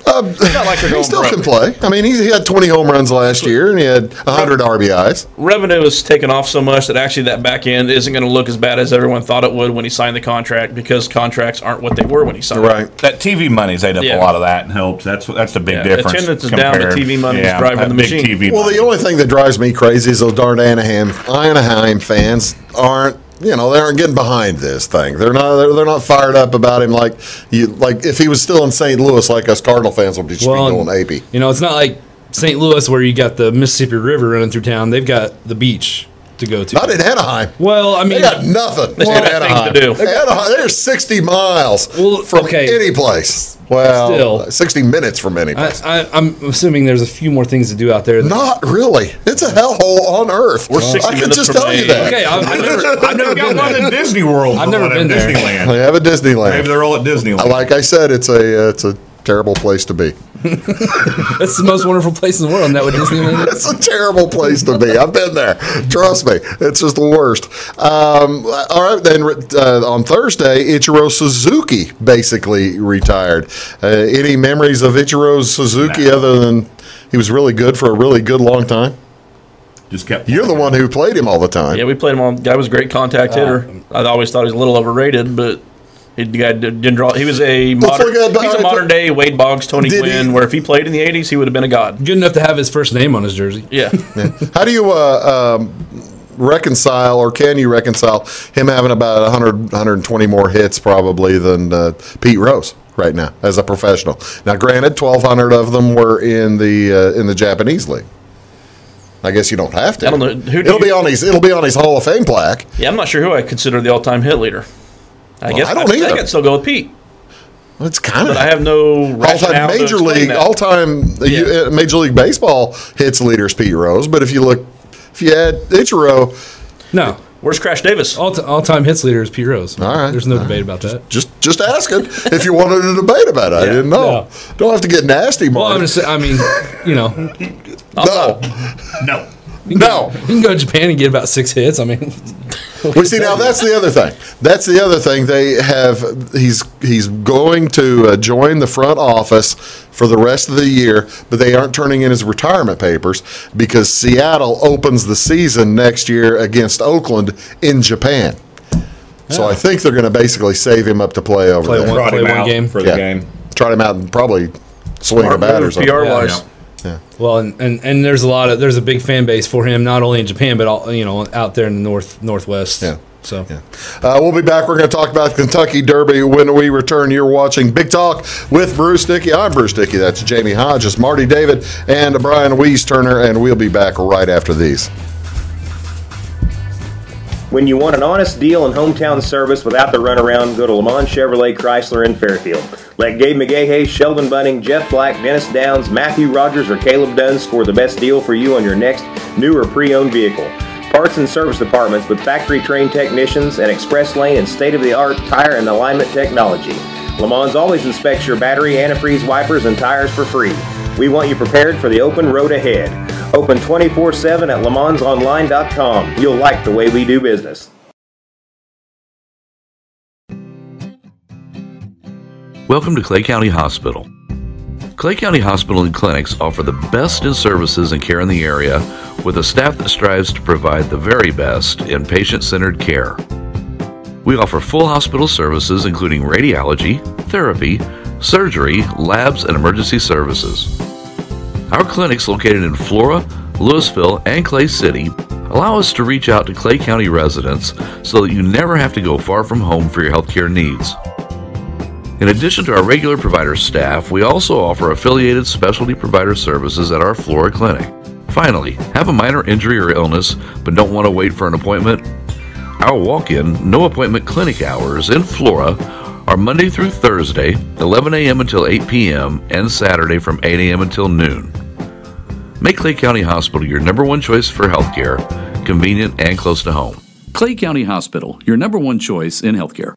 He still can play. I mean, he had 20 home runs last year, and he had 100 RBIs. Revenue is taken off so much that actually that back end isn't going to look as bad as everyone thought it would when he signed the contract, because contracts aren't what they were when he signed it. That TV money's ate up a lot of that and helped. That's the big difference. Attendance is down, the TV money is driving the machine. TV well, the only thing that drives me crazy is those darn Anaheim fans aren't. They aren't getting behind this thing. They're not fired up about him like if he was still in St. Louis, like us Cardinal fans would be going apey. It's not like St. Louis where you got the Mississippi River running through town. They've got the beach to go to. Not in Anaheim. Well, I mean, they got nothing. They got Anaheim. things to do. Anaheim, they're 60 miles from any place. Well, still 60 minutes from any place. I'm assuming there's a few more things to do out there. Not really. It's a hellhole on Earth. We're 60 I can minutes just from tell you that. Okay, I've never been one there. in Disney World. I've never been there. Disneyland. They have a Disneyland. Maybe they're all at Disneyland. Like I said, it's a terrible place to be. That's the most wonderful place in the world, and that would Disneyland is? It's a terrible place to be. I've been there. Trust me. It's just the worst. All right, then on Thursday, Ichiro Suzuki basically retired. Any memories of Ichiro Suzuki other than he was really good for a really good long time? Just kept. You're the one who played him all the time. Yeah, we played him all. Guy was a great contact hitter. I always thought he was a little overrated, but the guy didn't draw. He was a modern day Wade Boggs, Tony Gwynn, where if he played in the 80s, he would have been a god. Good enough to have his first name on his jersey. Yeah. How do you reconcile, or can you reconcile him having about 100, 120 more hits probably than Pete Rose right now as a professional? Now, granted, 1,200 of them were in the Japanese league. I guess you don't have to. I don't know. It'll be on his Hall of Fame plaque. Yeah, I'm not sure who I consider the all-time hit leader. I guess I don't either. I could still go with Pete. Well, it's kind of. But I have no rationale to explain that. All-time Major League Baseball hits leaders Pete Rose. But if you had Ichiro, no. Where's Crash Davis? All-time hits leader is Pete Rose. All right. There's no debate about that. Just asking if you wanted to debate about it. I didn't know. No. Don't have to get nasty, Mark. Well, I'm just saying, I mean, No. You can go to Japan and get about 6 hits. I mean, well, see, now that's the other thing. That's the other thing. They have. He's going to join the front office for the rest of the year, but they aren't turning in his retirement papers because Seattle opens the season next year against Oakland in Japan. So I think they're going to basically save him up to play over there. Play one game for the game. Trot him out and probably swing the batters. PR wise. Yeah. Well, and there's a big fan base for him, not only in Japan but out there in the northwest. Yeah. So we'll be back. We're going to talk about the Kentucky Derby when we return. You're watching Big Talk with Bruce Dickey. I'm Bruce Dickey. That's Jamie Hodges, Marty David, and Brian Weiss-Turner, and we'll be back right after these. When you want an honest deal and hometown service without the runaround, go to Le Mans Chevrolet Chrysler in Fairfield. Let Gabe McGahey, Sheldon Bunning, Jeff Black, Dennis Downs, Matthew Rogers, or Caleb Dunn score the best deal for you on your next new or pre-owned vehicle. Parts and service departments with factory-trained technicians and express lane and state-of-the-art tire and alignment technology. Le Mans always inspects your battery, antifreeze, wipers, and tires for free. We want you prepared for the open road ahead. Open 24/7 at lemansonline.com. You'll like the way we do business. Welcome to Clay County Hospital. Clay County Hospital and Clinics offer the best in services and care in the area with a staff that strives to provide the very best in patient-centered care. We offer full hospital services including radiology, therapy, surgery, labs, and emergency services. Our clinics located in Flora, Louisville, and Clay City allow us to reach out to Clay County residents so that you never have to go far from home for your healthcare needs. In addition to our regular provider staff, we also offer affiliated specialty provider services at our Flora clinic. Finally, have a minor injury or illness but don't want to wait for an appointment? Our walk-in, no-appointment clinic hours in Flora are Monday through Thursday, 11 a.m. until 8 p.m., and Saturday from 8 a.m. until noon. Make Clay County Hospital your #1 choice for healthcare, convenient and close to home. Clay County Hospital, your #1 choice in healthcare.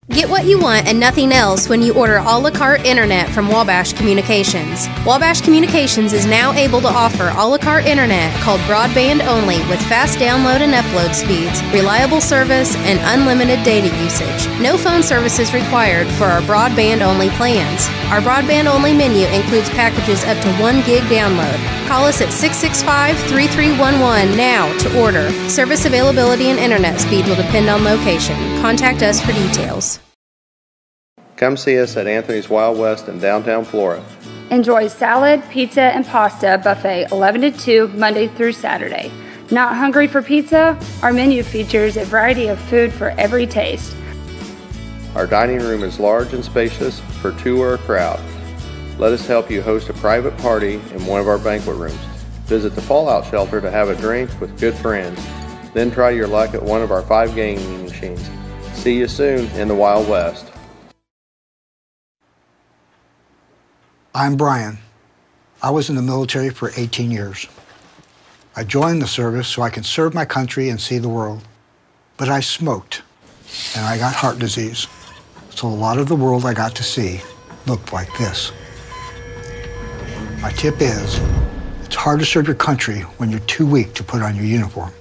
Get what you want and nothing else when you order a la carte internet from Wabash Communications. Wabash Communications is now able to offer a la carte internet called broadband only with fast download and upload speeds, reliable service, and unlimited data usage. No phone services required for our broadband only plans. Our broadband only menu includes packages up to 1 gig download. Call us at 665-3311 now to order. Service availability and internet speed will depend on location. Contact us for details. Come see us at Anthony's Wild West in downtown Flora. Enjoy salad, pizza, and pasta buffet 11 to 2 Monday through Saturday. Not hungry for pizza? Our menu features a variety of food for every taste. Our dining room is large and spacious for 2 or a crowd. Let us help you host a private party in one of our banquet rooms. Visit the Fallout Shelter to have a drink with good friends. Then try your luck at one of our 5 gaming machines. See you soon in the Wild West. I'm Brian. I was in the military for 18 years. I joined the service so I can serve my country and see the world. But I smoked, and I got heart disease. So a lot of the world I got to see looked like this. My tip is, it's hard to serve your country when you're too weak to put on your uniform.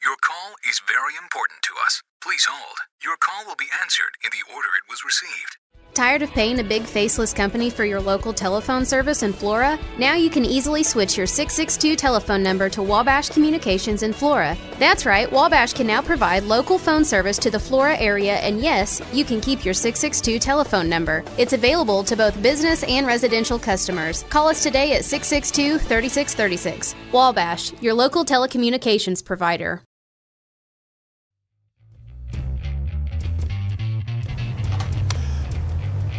Your call is very important to us. Please hold. Your call will be answered in the order it was received. Tired of paying a big faceless company for your local telephone service in Flora? Now you can easily switch your 662 telephone number to Wabash Communications in Flora. That's right, Wabash can now provide local phone service to the Flora area, and yes, you can keep your 662 telephone number. It's available to both business and residential customers. Call us today at 662-3636. Wabash, your local telecommunications provider.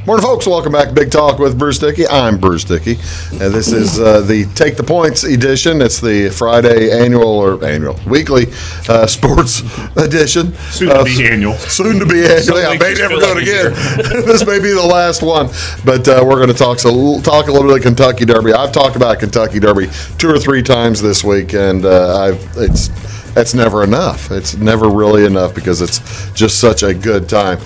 Morning, folks. Welcome back to Big Talk with Bruce Dickey. I'm Bruce Dickey, and this is the Take the Points edition. It's the Friday weekly sports edition. Soon to be annual. Soon to be annual. I may never do it again. This may be the last one, but we're going to talk a little bit of Kentucky Derby. I've talked about Kentucky Derby 2 or 3 times this week, and that's never enough. It's never really enough because it's just such a good time.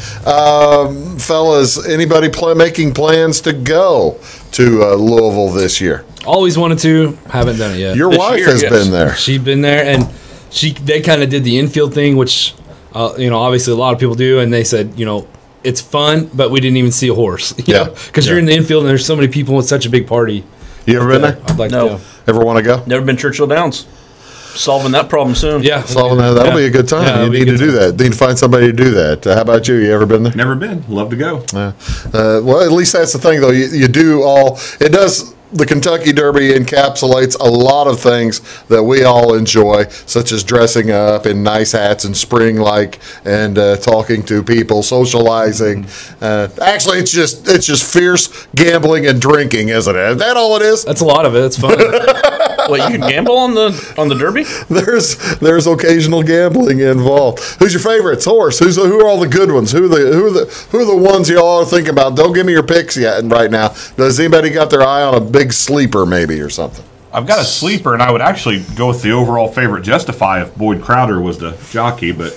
Fellas, anybody making plans to go to Louisville this year? Always wanted to, haven't done it yet. Your wife has been there. She's been there, and they kind of did the infield thing, which obviously a lot of people do, and they said, it's fun, but we didn't even see a horse. Because you're in the infield and there's so many people with such a big party. You ever been there? I'd like No. to. Ever want to go? Never been Churchill Downs. Solving that problem soon. Yeah. Solving that. That'll be a good time. Yeah, you need to do that. You need to find somebody to do that. How about you? You ever been there? Never been. Love to go. Well, at least that's the thing, though. You do all. It does. The Kentucky Derby encapsulates a lot of things that we all enjoy, such as dressing up in nice hats and spring-like, and talking to people, socializing. Actually, it's just fierce gambling and drinking, isn't it? Is that all it is? That's a lot of it. It's fun. Wait, you can gamble on the Derby? There's occasional gambling involved. Who's your favorites? Horse. Who are all the good ones? Who are the ones you all are thinking about? Don't give me your picks yet. Right now, does anybody got their eye on a big sleeper maybe or something? I've got a sleeper, and I would actually go with the overall favorite Justify if Boyd Crowder was the jockey, but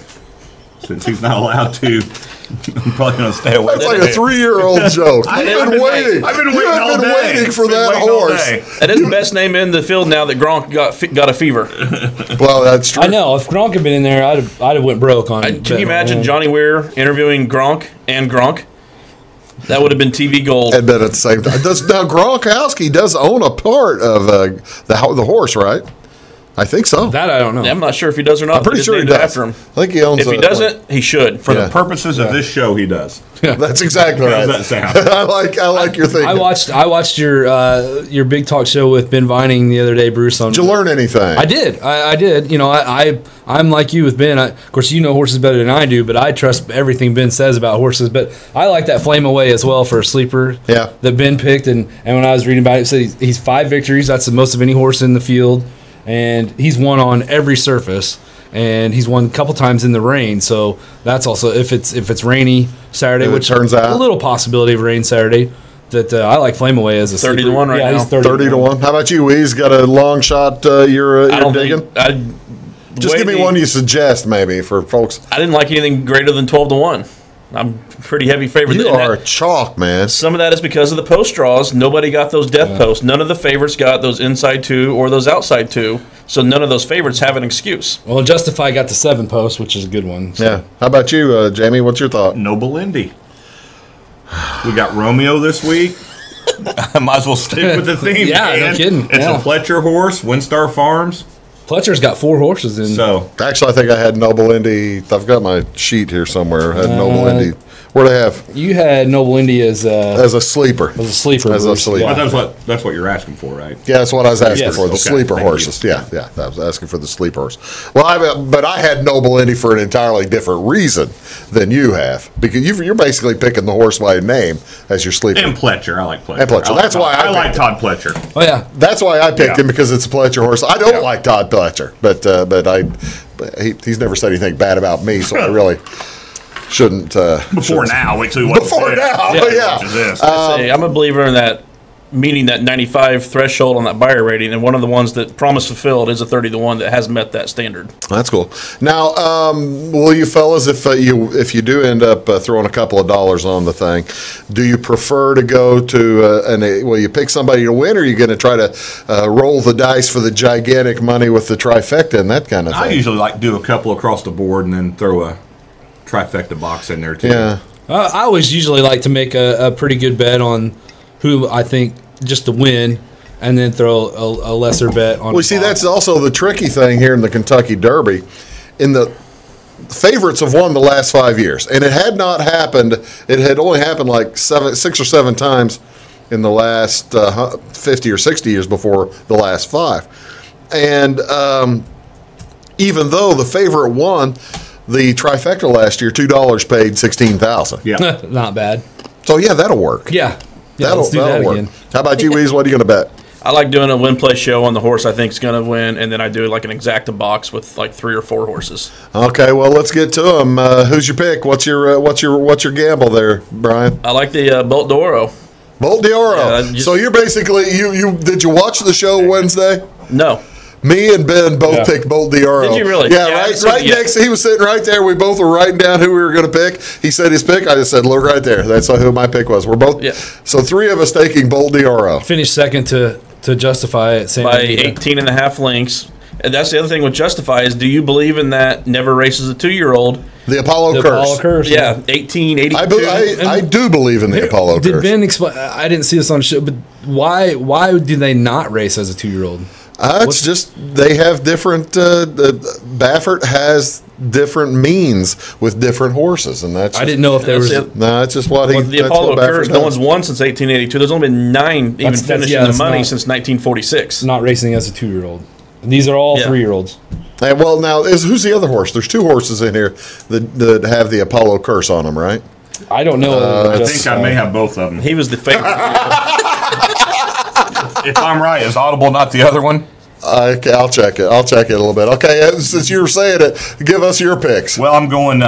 since he's not allowed to, I'm probably going to stay away. That's like a 3-year-old joke. I've been waiting. I've been waiting for that horse. That is the best name in the field now that Gronk got a fever. Well, that's true. I know. If Gronk had been in there, I'd have went broke on it. Can you imagine Johnny Weir interviewing Gronk and Gronk? That would have been TV gold. And then at the same time, now Gronkowski does own a part of the horse, right? I think so. That I don't know. Yeah, I'm not sure if he does or not. I'm pretty sure he does. After him. I think he owns. If he doesn't, he should. For the purposes of this show, he does. Yeah, that's exactly right. How does that sound? I like your thinking. I watched your Big Talk show with Ben Vining the other day, Bruce. Did you learn anything? I did. I did. I'm like you with Ben. Of course, you know horses better than I do, but I trust everything Ben says about horses. But I like that Flame Away as well for a sleeper. Yeah. That Ben picked, and when I was reading about it, it said he's 5 victories. That's the most of any horse in the field, and he's won on every surface. And he's won a couple times in the rain, so that's also if it's rainy Saturday, which turns out a little possibility of rain Saturday. that I like Flame Away as a 30 sleeper. to 1 right now. He's 30 to 1. How about you, Weez? Got a long shot you're digging? Just give me one you suggest, maybe, for folks. I didn't like anything greater than 12 to 1. I'm pretty heavy favorite. You are chalk, man. Some of that is because of the post draws. Nobody got those death posts. None of the favorites got those inside 2 or those outside 2. So none of those favorites have an excuse. Well, Justify got the 7 post, which is a good one. So. Yeah. How about you, Jamie? What's your thought? Noble Indy. We got Romeo this week. I might as well stick with the theme. Yeah, no kidding. It's a Fletcher horse, Windstar Farms. Fletcher's got 4 horses in. So actually, I think I had Noble Indy. I've got my sheet here somewhere. I had Noble Indy. Where'd I have? You had Noble Indy as a sleeper. As a sleeper. As a sleeper. Well, that's what you're asking for, right? Yeah, that's what I was asking for. The Okay, sleeper thank horses. Yeah. I was asking for the sleeper horse. Well, but I had Noble Indy for an entirely different reason than you have, because you're basically picking the horse by name as your sleeper. And Pletcher, I like Pletcher. And Pletcher. That's why I like Todd Pletcher. Oh yeah, that's why I picked him, because it's a Pletcher horse. I don't like Todd Pletcher, but he's never said anything bad about me, so I really shouldn't. Before now, wait till you watch Before this. now, yeah. I'm a believer in that, meeting that 95 threshold on that buyer rating, and one of the ones that promise fulfilled is a 30 to 1 that has met that standard. That's cool. Now, will you fellas, if you do end up throwing a couple of dollars on the thing, do you prefer to go to will you pick somebody to win, or are you going to try to roll the dice for the gigantic money with the trifecta and that kind of thing? I usually like do a couple across the board and then throw a trifecta box in there too. Yeah. I always usually like to make a pretty good bet on who I think just to win, and then throw a lesser bet on. Well, see, that's also the tricky thing here in the Kentucky Derby. In the favorites have won the last 5 years, and it had not happened. It had only happened like 6 or 7 times in the last 50 or 60 years before the last 5. And even though the favorite won the trifecta last year, $2 paid $16,000. Yeah, not bad. So yeah, that'll work. Yeah. That'll work. Again. How about you, Weez? What are you going to bet? I like doing a win-play show on the horse I think is going to win, and then I do like an exacta box with like 3 or 4 horses. Okay, well, let's get to them. Who's your pick? What's your gamble there, Brian? I like the Bolt d'Oro. Bolt d'Oro. So you're basically you did you watch the show Wednesday? No. Me and Ben both picked Bolt d'Oro. Did you really? Yeah, right next. He was sitting right there. We both were writing down who we were going to pick. He said his pick. I just said, look right there. That's who my pick was. We're both. Yeah. So 3 of us taking Bolt d'Oro. Finished second to Justify at San By Diego. 18 and a half lengths. And that's the other thing with Justify is, do you believe in that never races a 2-year-old? The Apollo Curse. Apollo Curse. Yeah, 1882. I do believe in the Apollo Did Curse. Ben explain? I didn't see this on the show, but why do they not race as a 2-year-old? It's just they have different. Baffert has different means with different horses, and that's. I didn't know if there was. No, it's just what he. The Apollo Curse, no one's won since 1882. There's only been 9 even finishing the money since 1946. Not racing as a 2-year-old. These are all 3-year-olds. And well, now who's the other horse? There's 2 horses in here that have the Apollo Curse on them, right? I don't know. I think I may have both of them. He was the favorite. If I'm right, is Audible not the other one? Okay, I'll check it. a little bit. Okay, since you were saying it, give us your picks. Well, I'm going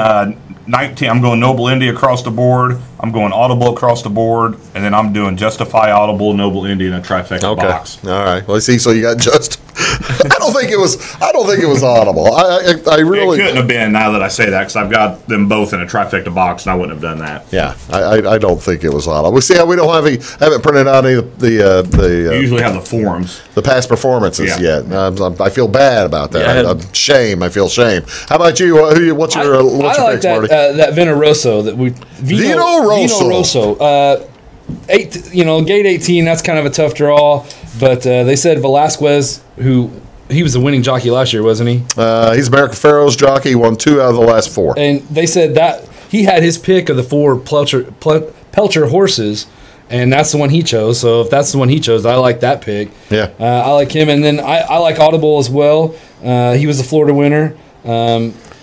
19. I'm going Noble Indy across the board. I'm going Audible across the board, and then I'm doing Justify, Audible, Noble Indy in a trifecta box. All right. Well, see, so you got just. I don't think it was Audible. I really. It couldn't have been, now that I say that, because I've got them both in a trifecta box, and I wouldn't have done that. Yeah, I don't think it was Audible. We see how we don't haven't printed out any of the. You usually have the forums, the past performances yet. I feel bad about that. I feel shame. How about you? What's your picks, Marty? That Vino Rosso that we Vino Rosso. Gate 18. That's kind of a tough draw, but they said Velasquez, he was the winning jockey last year, wasn't he? He's American Pharaoh's jockey. He won 2 out of the last 4. And they said that he had his pick of the 4 Pelcher horses, and that's the one he chose. So if that's the one he chose, I like that pick. Yeah, I like him, and then I like Audible as well. He was the Florida winner.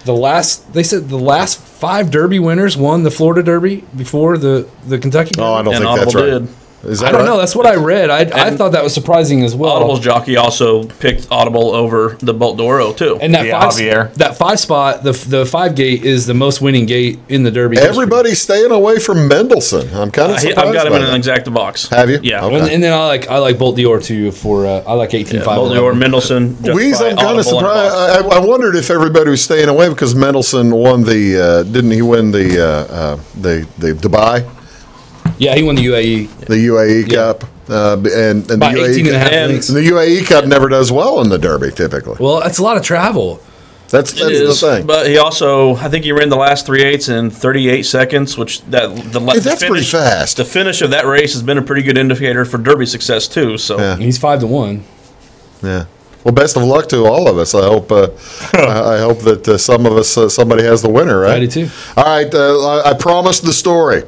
They said the last 5 Derby winners won the Florida Derby before the Kentucky Derby. Oh, I don't think Audible that's right. did. Is that I don't right? know. That's what I read. I thaught that was surprising as well. Audible's jockey also picked Audible over the Bolt d'Oro too. And that 5 spot, the 5 gate is the most winning gate in the Derby. Everybody's staying away from Mendelssohn. I'm kind of surprised. I've got him by in an that. exacta box. Have you? Yeah. Okay. And then I like Bolt d'Or too for I like 18.5. Bolt d'Or, Mendelssohn. Weeze, I'm kind of surprised. I wondered if everybody was staying away because Mendelssohn won the. Didn't he win the Dubai? Yeah, he won the UAE. The UAE Cup. And the By 18 and a half UAE, lengths. the UAE Cup never does well in the Derby typically. Well, that's a lot of travel. That's the thing. But he also, I think he ran the last 3/8 in 38 seconds, which that's pretty fast. The finish of that race has been a pretty good indicator for Derby success too. So he's 5-1. Yeah. Well, best of luck to all of us. I hope. I hope that some of us, somebody has the winner, right? I do too. All right. I promised the story.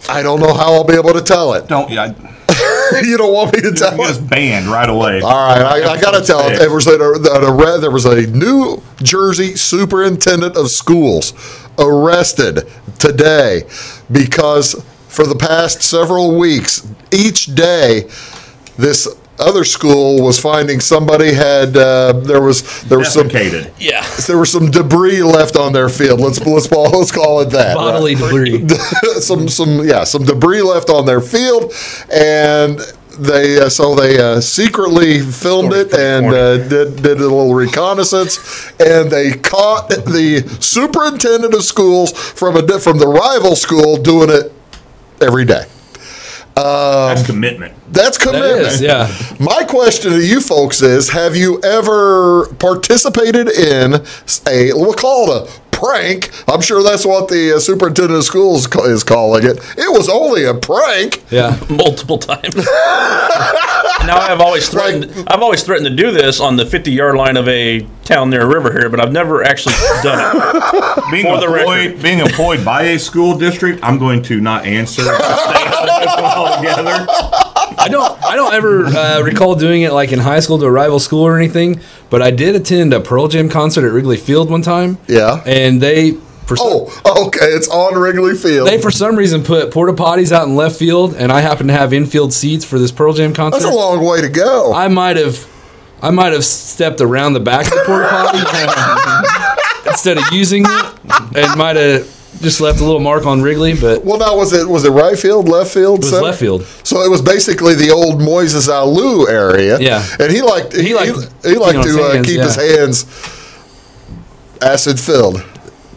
I don't know how I'll be able to tell it. You don't want me to tell it? Just banned right away. All right, I got to tell it. There was a New Jersey superintendent of schools arrested today because for the past several weeks, each day, this other school was finding somebody had there was some there was some debris left on their field. Let's call it that. Bodily debris. some debris left on their field, and they secretly filmed it and did a little reconnaissance, and they caught the superintendent of schools from the rival school doing it every day. That's commitment. That's commitment. That is, yeah. My question to you folks is, have you ever participated in we'll call it a prank? I'm sure that's what the superintendent of schools is calling it. It was only a prank. Yeah. Multiple times. Now I've always threatened to do this on the 50-yard line of a town near a river here, but I've never actually done it. Being employed by a school district, I'm going to not answer. Stay out of this one altogether. I don't ever recall doing it like in high school to a rival school or anything, but I did attend a Pearl Jam concert at Wrigley Field one time. Yeah. And they okay, it's on Wrigley Field. They for some reason put porta potties out in left field, and I happened to have infield seats for this Pearl Jam concert. That's a long way to go. I might have stepped around the back of the porta potty instead of using it, and might have just left a little mark on Wrigley. But well, now was it right field, left field? It was left field. So it was basically the old Moises Alou area. Yeah, and he liked to keep his hands acid filled.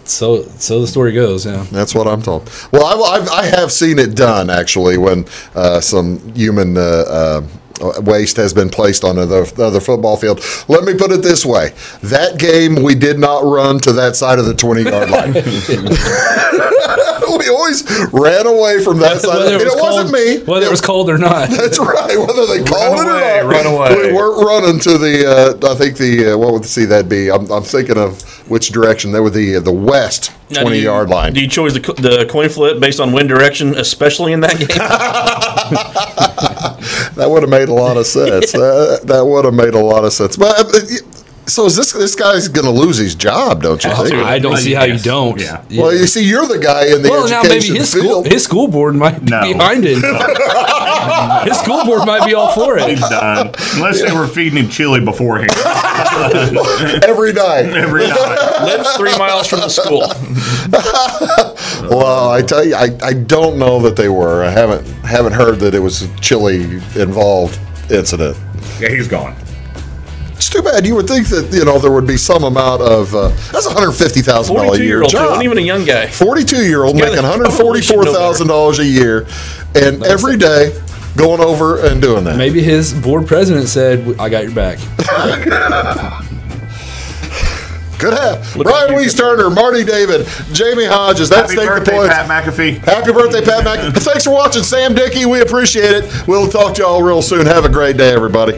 So the story goes, yeah. That's what I'm told. Well, I have seen it done actually when some human waste has been placed on the other football field. Let me put it this way: that game we did not run to that side of the 20-yard line. We always ran away from that side. It wasn't me. Whether it was cold or not. That's right. Whether they called it or not. Run away. We weren't running to the. I think what would that be? I'm thinking of which direction. They were the west 20-yard line. Do you choose the coin flip based on wind direction, especially in that game? That would have made a lot of sense. That would have made a lot of sense. But so is this guy's going to lose his job? Don't you think? I don't see how you don't. Yeah. Well, you see, you're the guy in the education field. His school board might be behind him. His school board might be all for it. He's done. Unless they were feeding him chili beforehand. Every night. Every night. Lives 3 miles from the school. Well, I tell you, I don't know that they were. I haven't heard that it was a chili involved incident. Yeah, he's gone. It's too bad. You would think that there would be some amount of that's $150,000 a year job. Wasn't even a young guy. 42-year-old making $144,000 a year, and every day going over and doing that. Maybe his board president said, "I got your back." Could have. Brian Weiss Turner, Marty David, Jamie Hodges. That's Happy birthday, Pat McAfee. Happy birthday, Pat McAfee. Thanks for watching, Sam Dickey. We appreciate it. We'll talk to y'all real soon. Have a great day, everybody.